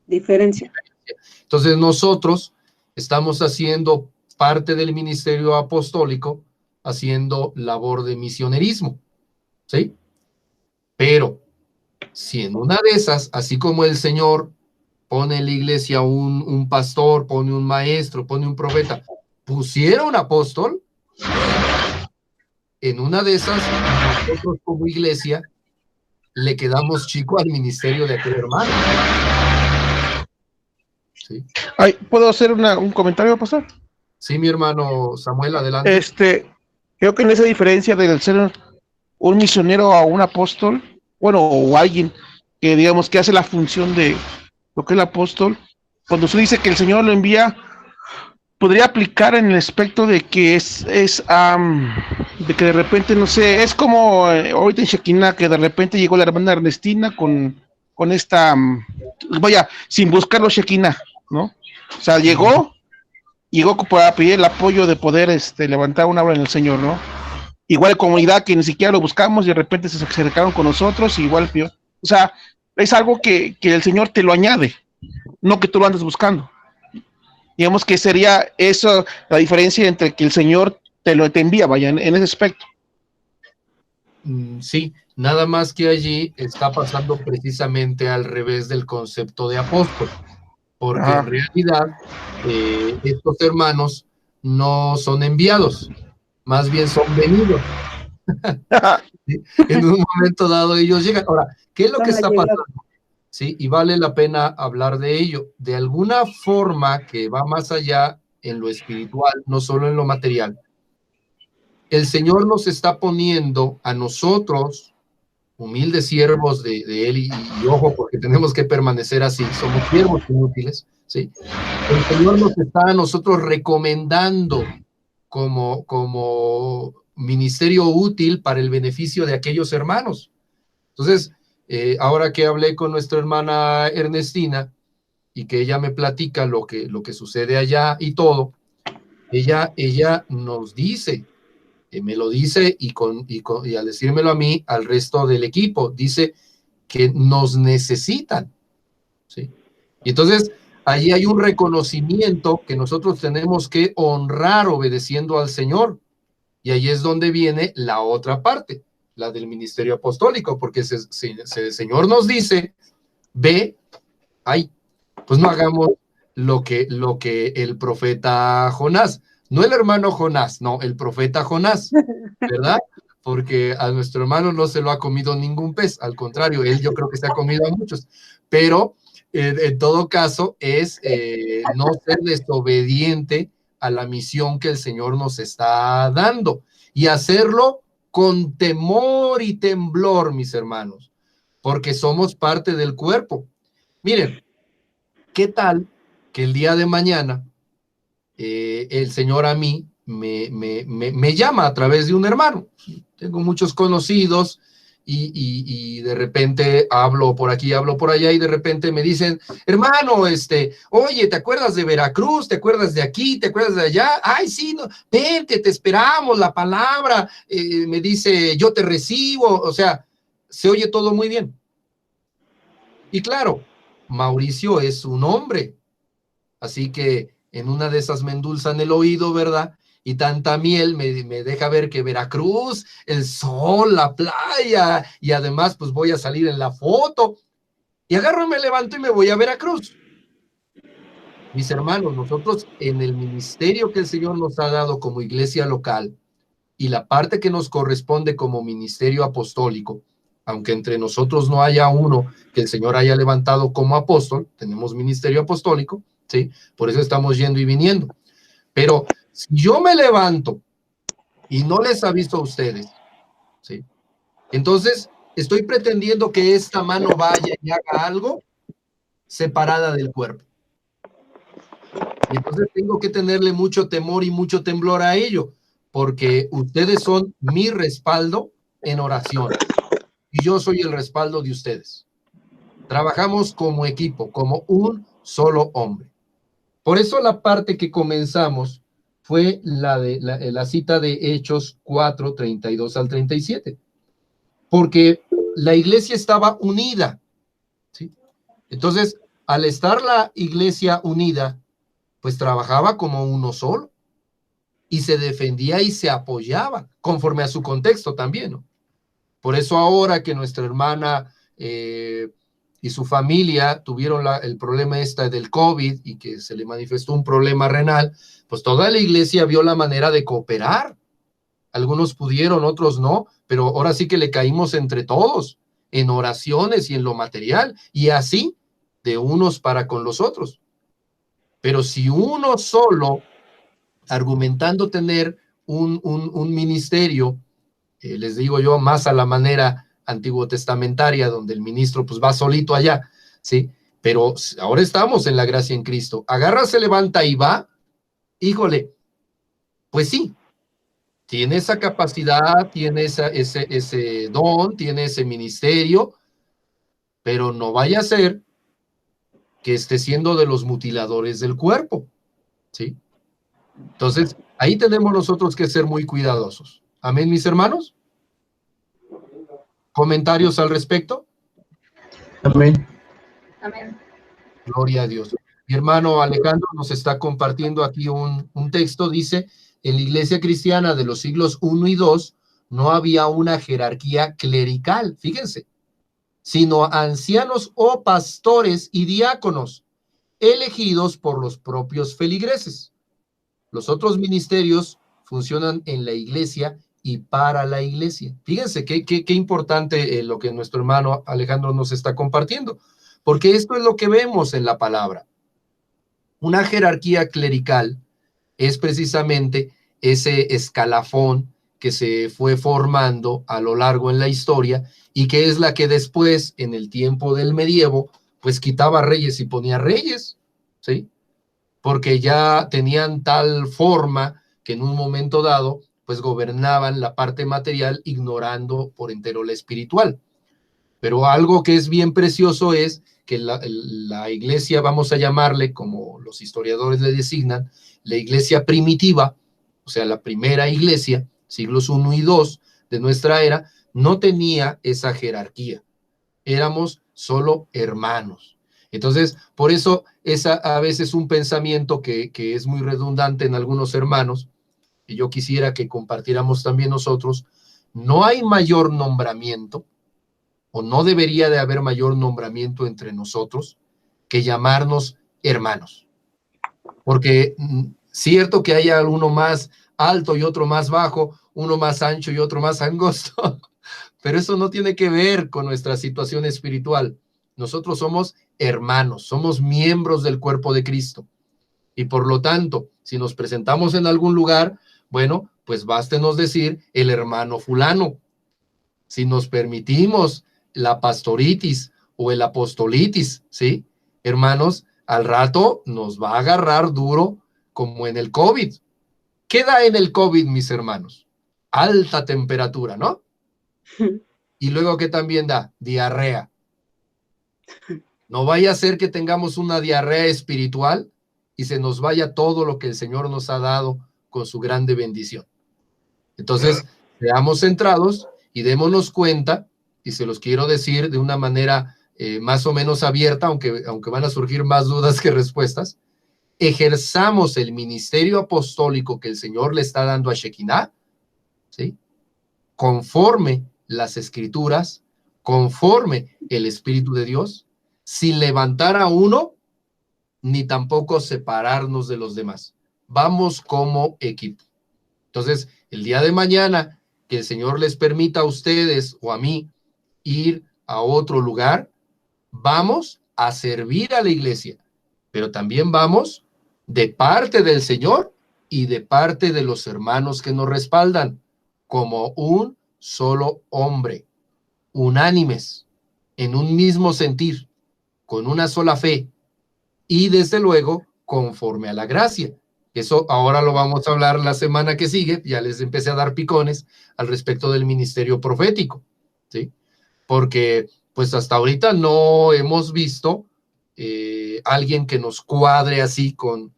diferencia. Entonces nosotros estamos haciendo parte del ministerio apostólico, haciendo labor de misionerismo, ¿sí? Pero si en una de esas, así como el Señor pone en la iglesia un pastor, pone un maestro, pone un profeta, pusiera un apóstol, en una de esas, nosotros como iglesia le quedamos chico al ministerio de aquel hermano. ¿Sí? Ay, ¿puedo hacer un comentario, pastor? Sí, mi hermano Samuel, adelante. Creo que en esa diferencia del ser un misionero a un apóstol, bueno, o alguien que digamos que hace la función de lo que es el apóstol, cuando usted dice que el Señor lo envía, podría aplicar en el aspecto de que de que de repente, no sé, es como ahorita en Shekinah, que de repente llegó la hermana Ernestina con esta, vaya, sin buscarlo Shekinah, ¿no? O sea, llegó para pedir el apoyo de poder levantar una obra en el Señor, ¿no? Igual comunidad que ni siquiera lo buscamos y de repente se acercaron con nosotros, igual, o sea, es algo que el Señor te lo añade, no que tú lo andes buscando. Digamos que sería eso la diferencia entre que el Señor te envía, vaya, en ese aspecto. Sí, nada más que allí está pasando precisamente al revés del concepto de apóstol, porque en realidad estos hermanos no son enviados, más bien son venidos. ¿Sí? En un momento dado ellos llegan. Ahora, ¿qué es lo que está pasando? Sí, y vale la pena hablar de ello, de alguna forma que va más allá en lo espiritual, no solo en lo material. El Señor nos está poniendo a nosotros, humildes siervos de Él, y ojo, porque tenemos que permanecer así, somos siervos inútiles, ¿sí? El Señor nos está a nosotros recomendando como ministerio útil para el beneficio de aquellos hermanos. Entonces, ahora que hablé con nuestra hermana Ernestina y que ella me platica lo que sucede allá y todo, ella nos dice, me lo dice y al decírmelo a mí, al resto del equipo, dice que nos necesitan, ¿sí? Y entonces, allí hay un reconocimiento que nosotros tenemos que honrar obedeciendo al Señor. Y ahí es donde viene la otra parte, la del ministerio apostólico, porque el Señor nos dice, ve, ay, pues no hagamos lo que el profeta Jonás, no el hermano Jonás, no, el profeta Jonás, ¿verdad? Porque a nuestro hermano no se lo ha comido ningún pez, al contrario, él yo creo que se ha comido a muchos, pero en todo caso es no ser desobediente a la misión que el Señor nos está dando y hacerlo con temor y temblor, mis hermanos, porque somos parte del cuerpo. Miren, ¿qué tal que el día de mañana el Señor a mí me llama a través de un hermano? Tengo muchos conocidos y de repente hablo por aquí, hablo por allá, y de repente me dicen, hermano, oye, ¿te acuerdas de Veracruz? ¿Te acuerdas de aquí? ¿Te acuerdas de allá? Ay, sí, no, vente, te esperamos, la palabra, me dice, yo te recibo, o sea, se oye todo muy bien. Y claro, Mauricio es un hombre, así que en una de esas me endulzan el oído, ¿verdad? Y tanta miel me deja ver que Veracruz, el sol, la playa, y además pues voy a salir en la foto. Y agarro y me levanto y me voy a Veracruz. Mis hermanos, nosotros en el ministerio que el Señor nos ha dado como iglesia local y la parte que nos corresponde como ministerio apostólico, aunque entre nosotros no haya uno que el Señor haya levantado como apóstol, tenemos ministerio apostólico, ¿sí? Por eso estamos yendo y viniendo. Pero si yo me levanto y no les aviso a ustedes, ¿sí? Entonces estoy pretendiendo que esta mano vaya y haga algo separada del cuerpo. Y entonces tengo que tenerle mucho temor y mucho temblor a ello, porque ustedes son mi respaldo en oración y yo soy el respaldo de ustedes. Trabajamos como equipo, como un solo hombre. Por eso la parte que comenzamos fue la cita de Hechos 4, 32 al 37, porque la iglesia estaba unida, ¿sí? Entonces, al estar la iglesia unida, pues trabajaba como uno solo y se defendía y se apoyaba conforme a su contexto también, ¿no? Por eso ahora que nuestra hermana y su familia tuvieron el problema del COVID y que se le manifestó un problema renal, pues toda la iglesia vio la manera de cooperar. Algunos pudieron, otros no, pero ahora sí que le caímos entre todos, en oraciones y en lo material, y así de unos para con los otros. Pero si uno solo, argumentando tener un ministerio, les digo yo, más a la manera antiguo testamentaria, donde el ministro pues va solito allá, ¿sí? Pero ahora estamos en la gracia en Cristo. Agarra, se levanta y va, híjole, pues sí, tiene esa capacidad, tiene ese don, tiene ese ministerio, pero no vaya a ser que esté siendo de los mutiladores del cuerpo, ¿sí? Entonces, ahí tenemos nosotros que ser muy cuidadosos. Amén, mis hermanos. ¿Comentarios al respecto? Amén. Amén. Gloria a Dios. Mi hermano Alejandro nos está compartiendo aquí un texto, dice, en la iglesia cristiana de los siglos I y II no había una jerarquía clerical, fíjense, sino ancianos o pastores y diáconos elegidos por los propios feligreses. Los otros ministerios funcionan en la iglesia y para la iglesia. Fíjense qué importante lo que nuestro hermano Alejandro nos está compartiendo, porque esto es lo que vemos en la palabra. Una jerarquía clerical es precisamente ese escalafón que se fue formando a lo largo en la historia y que es la que después, en el tiempo del medievo, pues quitaba reyes y ponía reyes, ¿sí? Porque ya tenían tal forma que en un momento dado, pues gobernaban la parte material ignorando por entero la espiritual. Pero algo que es bien precioso es que la iglesia, vamos a llamarle, como los historiadores le designan, la iglesia primitiva, o sea, la primera iglesia, siglos I y II de nuestra era, no tenía esa jerarquía. Éramos solo hermanos. Entonces, por eso es a veces un pensamiento que es muy redundante en algunos hermanos, y yo quisiera que compartiéramos también nosotros. No hay mayor nombramiento, o no debería de haber mayor nombramiento entre nosotros que llamarnos hermanos. Porque cierto que haya uno más alto y otro más bajo, uno más ancho y otro más angosto, pero eso no tiene que ver con nuestra situación espiritual. Nosotros somos hermanos, somos miembros del cuerpo de Cristo. Y por lo tanto, si nos presentamos en algún lugar, bueno, pues bástenos decir el hermano fulano. Si nos permitimos la pastoritis o el apostolitis, ¿sí? Hermanos, al rato nos va a agarrar duro como en el COVID. ¿Qué da en el COVID, mis hermanos? Alta temperatura, ¿no? y luego que también da diarrea. No vaya a ser que tengamos una diarrea espiritual y se nos vaya todo lo que el Señor nos ha dado con su grande bendición. Entonces, seamos centrados y démonos cuenta, y se los quiero decir de una manera más o menos abierta, aunque van a surgir más dudas que respuestas. Ejerzamos el ministerio apostólico que el Señor le está dando a Shekinah, ¿sí? Conforme las Escrituras, conforme el Espíritu de Dios, sin levantar a uno, ni tampoco separarnos de los demás. Vamos como equipo. Entonces, el día de mañana, que el Señor les permita a ustedes o a mí ir a otro lugar, vamos a servir a la iglesia, pero también vamos de parte del Señor y de parte de los hermanos que nos respaldan, como un solo hombre, unánimes, en un mismo sentir, con una sola fe, y desde luego, conforme a la gracia. Eso ahora lo vamos a hablar la semana que sigue, ya les empecé a dar picones al respecto del ministerio profético, ¿sí? Porque pues hasta ahorita no hemos visto alguien que nos cuadre así con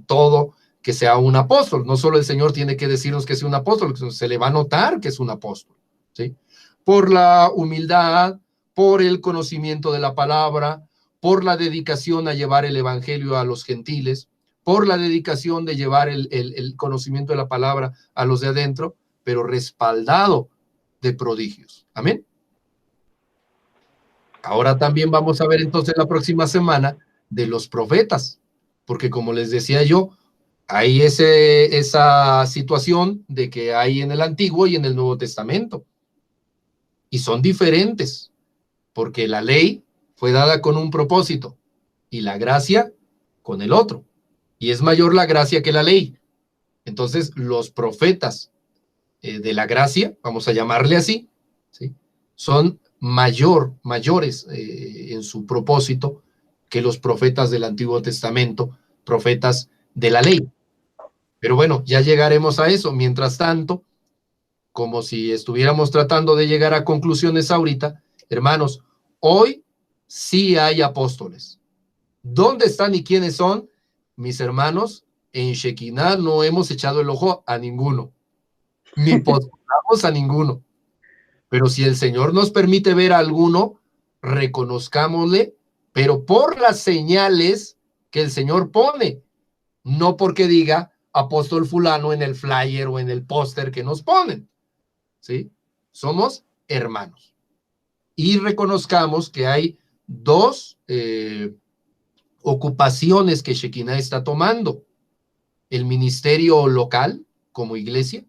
todo, que sea un apóstol. No solo el Señor tiene que decirnos que es un apóstol, se le va a notar que es un apóstol, ¿sí? Por la humildad, por el conocimiento de la palabra, por la dedicación a llevar el evangelio a los gentiles, por la dedicación de llevar el conocimiento de la palabra a los de adentro, pero respaldado de prodigios. Amén. Ahora también vamos a ver entonces la próxima semana de los profetas, porque como les decía yo, hay esa situación de que hay en el Antiguo y en el Nuevo Testamento, y son diferentes, porque la ley fue dada con un propósito y la gracia con el otro, y es mayor la gracia que la ley. Entonces los profetas de la gracia, vamos a llamarle así, ¿sí? Son mayores en su propósito que los profetas del Antiguo Testamento, profetas de la ley. Pero bueno, ya llegaremos a eso. Mientras tanto, como si estuviéramos tratando de llegar a conclusiones ahorita, hermanos, hoy sí hay apóstoles. ¿Dónde están y quiénes son? Mis hermanos, en Shekinah no hemos echado el ojo a ninguno, ni postulamos a ninguno. Pero si el Señor nos permite ver a alguno, reconozcámosle, pero por las señales que el Señor pone, no porque diga apóstol fulano en el flyer o en el póster que nos ponen, ¿sí? Somos hermanos. Y reconozcamos que hay dos ocupaciones que Shekinah está tomando: el ministerio local como iglesia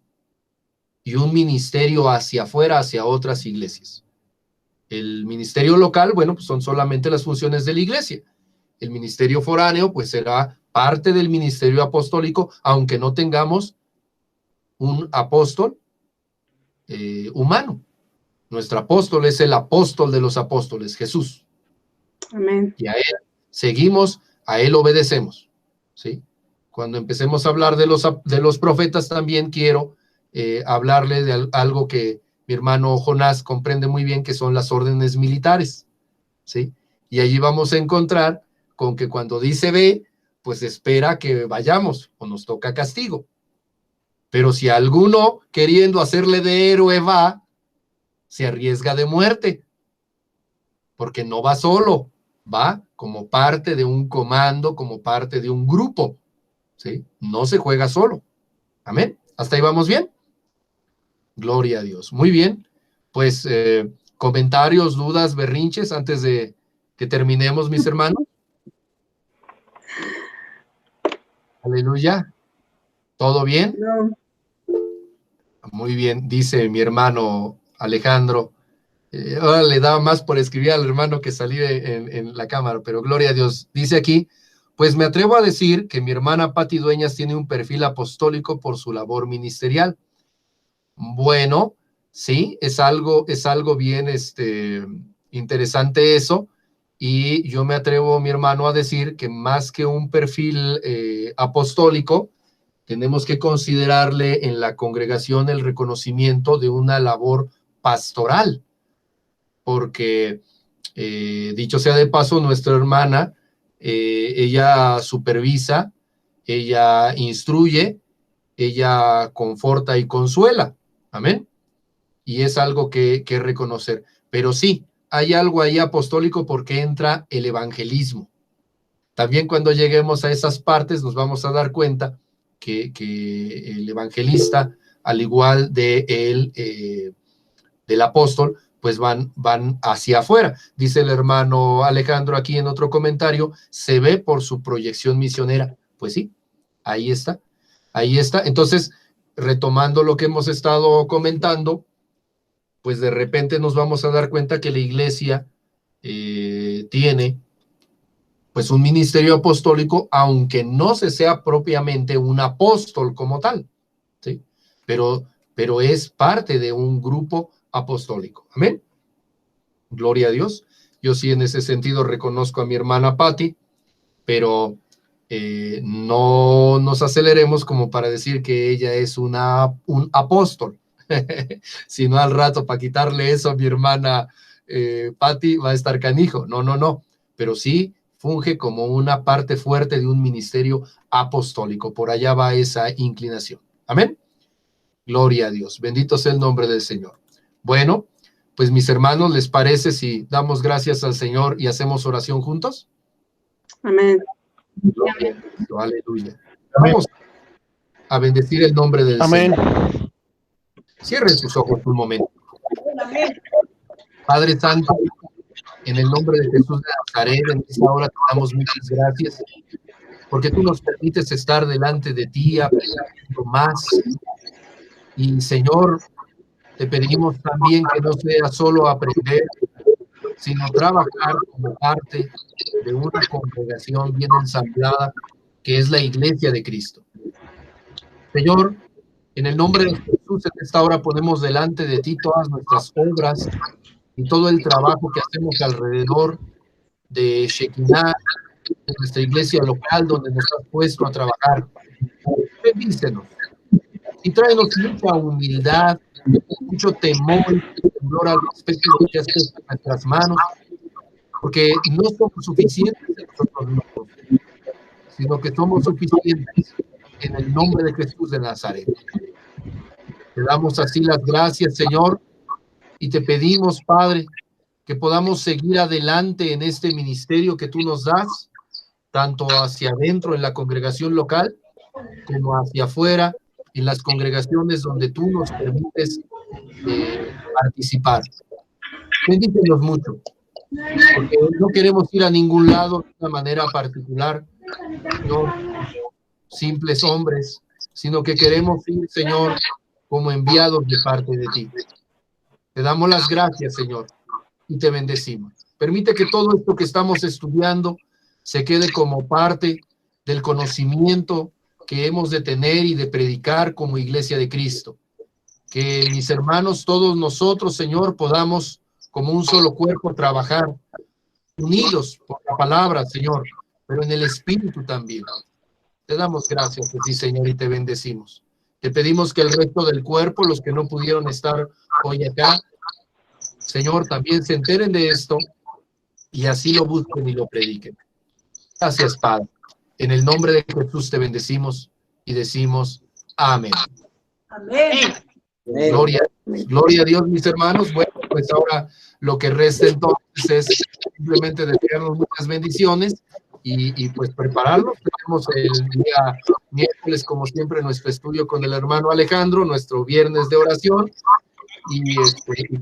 y un ministerio hacia afuera, hacia otras iglesias. El ministerio local, bueno, pues son solamente las funciones de la iglesia. El ministerio foráneo, pues será parte del ministerio apostólico, aunque no tengamos un apóstol humano. Nuestro apóstol es el apóstol de los apóstoles, Jesús. Amén. Y a él seguimos, a él obedecemos, ¿sí? Cuando empecemos a hablar de los profetas, también quiero hablarle de algo que mi hermano Jonás comprende muy bien, que son las órdenes militares, ¿sí? Y allí vamos a encontrar con que cuando dice ve, pues espera que vayamos o nos toca castigo. Pero si alguno queriendo hacerle de héroe va, se arriesga de muerte, porque no va solo, va como parte de un comando, como parte de un grupo, ¿sí? No se juega solo. Amén. ¿Hasta ahí vamos bien? Gloria a Dios. Muy bien. Pues comentarios, dudas, berrinches antes de que terminemos, mis hermanos. Aleluya. ¿Todo bien? No. Muy bien, dice mi hermano Alejandro. Ahora le daba más por escribir al hermano que salir en la cámara, pero gloria a Dios. Dice aquí, pues me atrevo a decir que mi hermana Pati Dueñas tiene un perfil apostólico por su labor ministerial. Bueno, sí, es algo bien interesante eso, y yo me atrevo, mi hermano, a decir que más que un perfil apostólico, tenemos que considerarle en la congregación el reconocimiento de una labor pastoral, porque dicho sea de paso, nuestra hermana, ella supervisa, ella instruye, ella conforta y consuela. Amén. Y es algo que reconocer. Pero sí, hay algo ahí apostólico porque entra el evangelismo. También cuando lleguemos a esas partes nos vamos a dar cuenta que el evangelista, al igual del apóstol, pues van hacia afuera. Dice el hermano Alejandro aquí en otro comentario, se ve por su proyección misionera. Pues sí, ahí está, ahí está. Entonces, retomando lo que hemos estado comentando, pues de repente nos vamos a dar cuenta que la iglesia tiene pues un ministerio apostólico, aunque no se sea propiamente un apóstol como tal, ¿sí? Pero es parte de un grupo apostólico. Amén. Gloria a Dios. Yo sí en ese sentido reconozco a mi hermana Patti, pero no nos aceleremos como para decir que ella es un apóstol, sino al rato para quitarle eso a mi hermana Patti va a estar canijo. No, pero sí funge como una parte fuerte de un ministerio apostólico. Por allá va esa inclinación. Amén. Gloria a Dios. Bendito sea el nombre del Señor. Bueno, pues mis hermanos, ¿les parece si damos gracias al Señor y hacemos oración juntos? Amén. Gloria a Cristo. Aleluya. Vamos a bendecir el nombre del Amén. Señor. Cierren sus ojos un momento. Padre Santo, en el nombre de Jesús de Nazaret, en esta hora te damos muchas gracias, porque tú nos permites estar delante de ti, aprendiendo más. Y Señor, te pedimos también que no sea solo aprender, sino trabajar como parte de una congregación bien ensamblada, que es la Iglesia de Cristo. Señor, en el nombre de Jesús, en esta hora ponemos delante de ti todas nuestras obras y todo el trabajo que hacemos alrededor de Shekinah, de nuestra iglesia local, donde nos has puesto a trabajar. Bendícenos y tráenos mucha humildad, mucho temor y temor al respecto de lo que has puesto en nuestras manos, porque no somos suficientes nosotros mismos, sino que somos suficientes en el nombre de Jesús de Nazaret. Te damos así las gracias, Señor, y te pedimos, Padre, que podamos seguir adelante en este ministerio que tú nos das, tanto hacia adentro en la congregación local, como hacia afuera en las congregaciones donde tú nos permites participar. Bendícenos mucho, porque no queremos ir a ningún lado de una manera particular, no simples hombres, sino que queremos ir, Señor, como enviados de parte de ti. Te damos las gracias, Señor, y te bendecimos. Permite que todo esto que estamos estudiando se quede como parte del conocimiento que hemos de tener y de predicar como Iglesia de Cristo. Que mis hermanos, todos nosotros, Señor, podamos como un solo cuerpo trabajar, unidos por la palabra, Señor, pero en el Espíritu también. Te damos gracias, sí, Señor, y te bendecimos. Te pedimos que el resto del cuerpo, los que no pudieron estar hoy acá, Señor, también se enteren de esto y así lo busquen y lo prediquen. Gracias, Padre. En el nombre de Jesús te bendecimos y decimos amén. Amén. Gloria a Dios, mis hermanos. Bueno, pues ahora lo que resta entonces es simplemente desearnos muchas bendiciones y pues prepararnos. Tenemos el día miércoles, como siempre, nuestro estudio con el hermano Alejandro, nuestro viernes de oración, y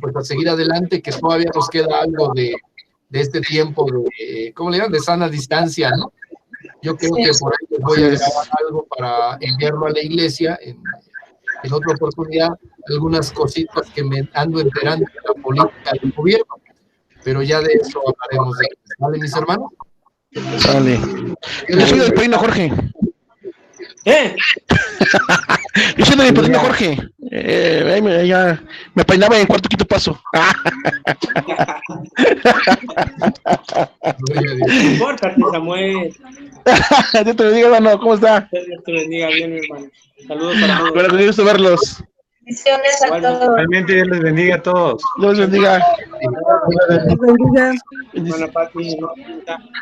pues a seguir adelante, que todavía nos queda algo de este tiempo de, ¿cómo le llaman? De sana distancia, ¿no? Yo creo que por ahí les voy a grabar algo para enviarlo a la iglesia en otra oportunidad, algunas cositas que me ando enterando de la política del gobierno, pero ya de eso hablaremos. ¿Vale, mis hermanos? Vale. Yo soy del Padrino Jorge. Yo soy del Padrino Jorge. Ya me peinaba en cuarto quinto paso. No importa, Samuel. Dios te bendiga, hermano. ¿Cómo está? Dios te bendiga, bien, hermano. Saludos para todos. Bueno, con gusto verlos. Bendiciones a todos. Realmente Dios les bendiga a todos. Dios bendiga. Bendiga. Hermana Pati,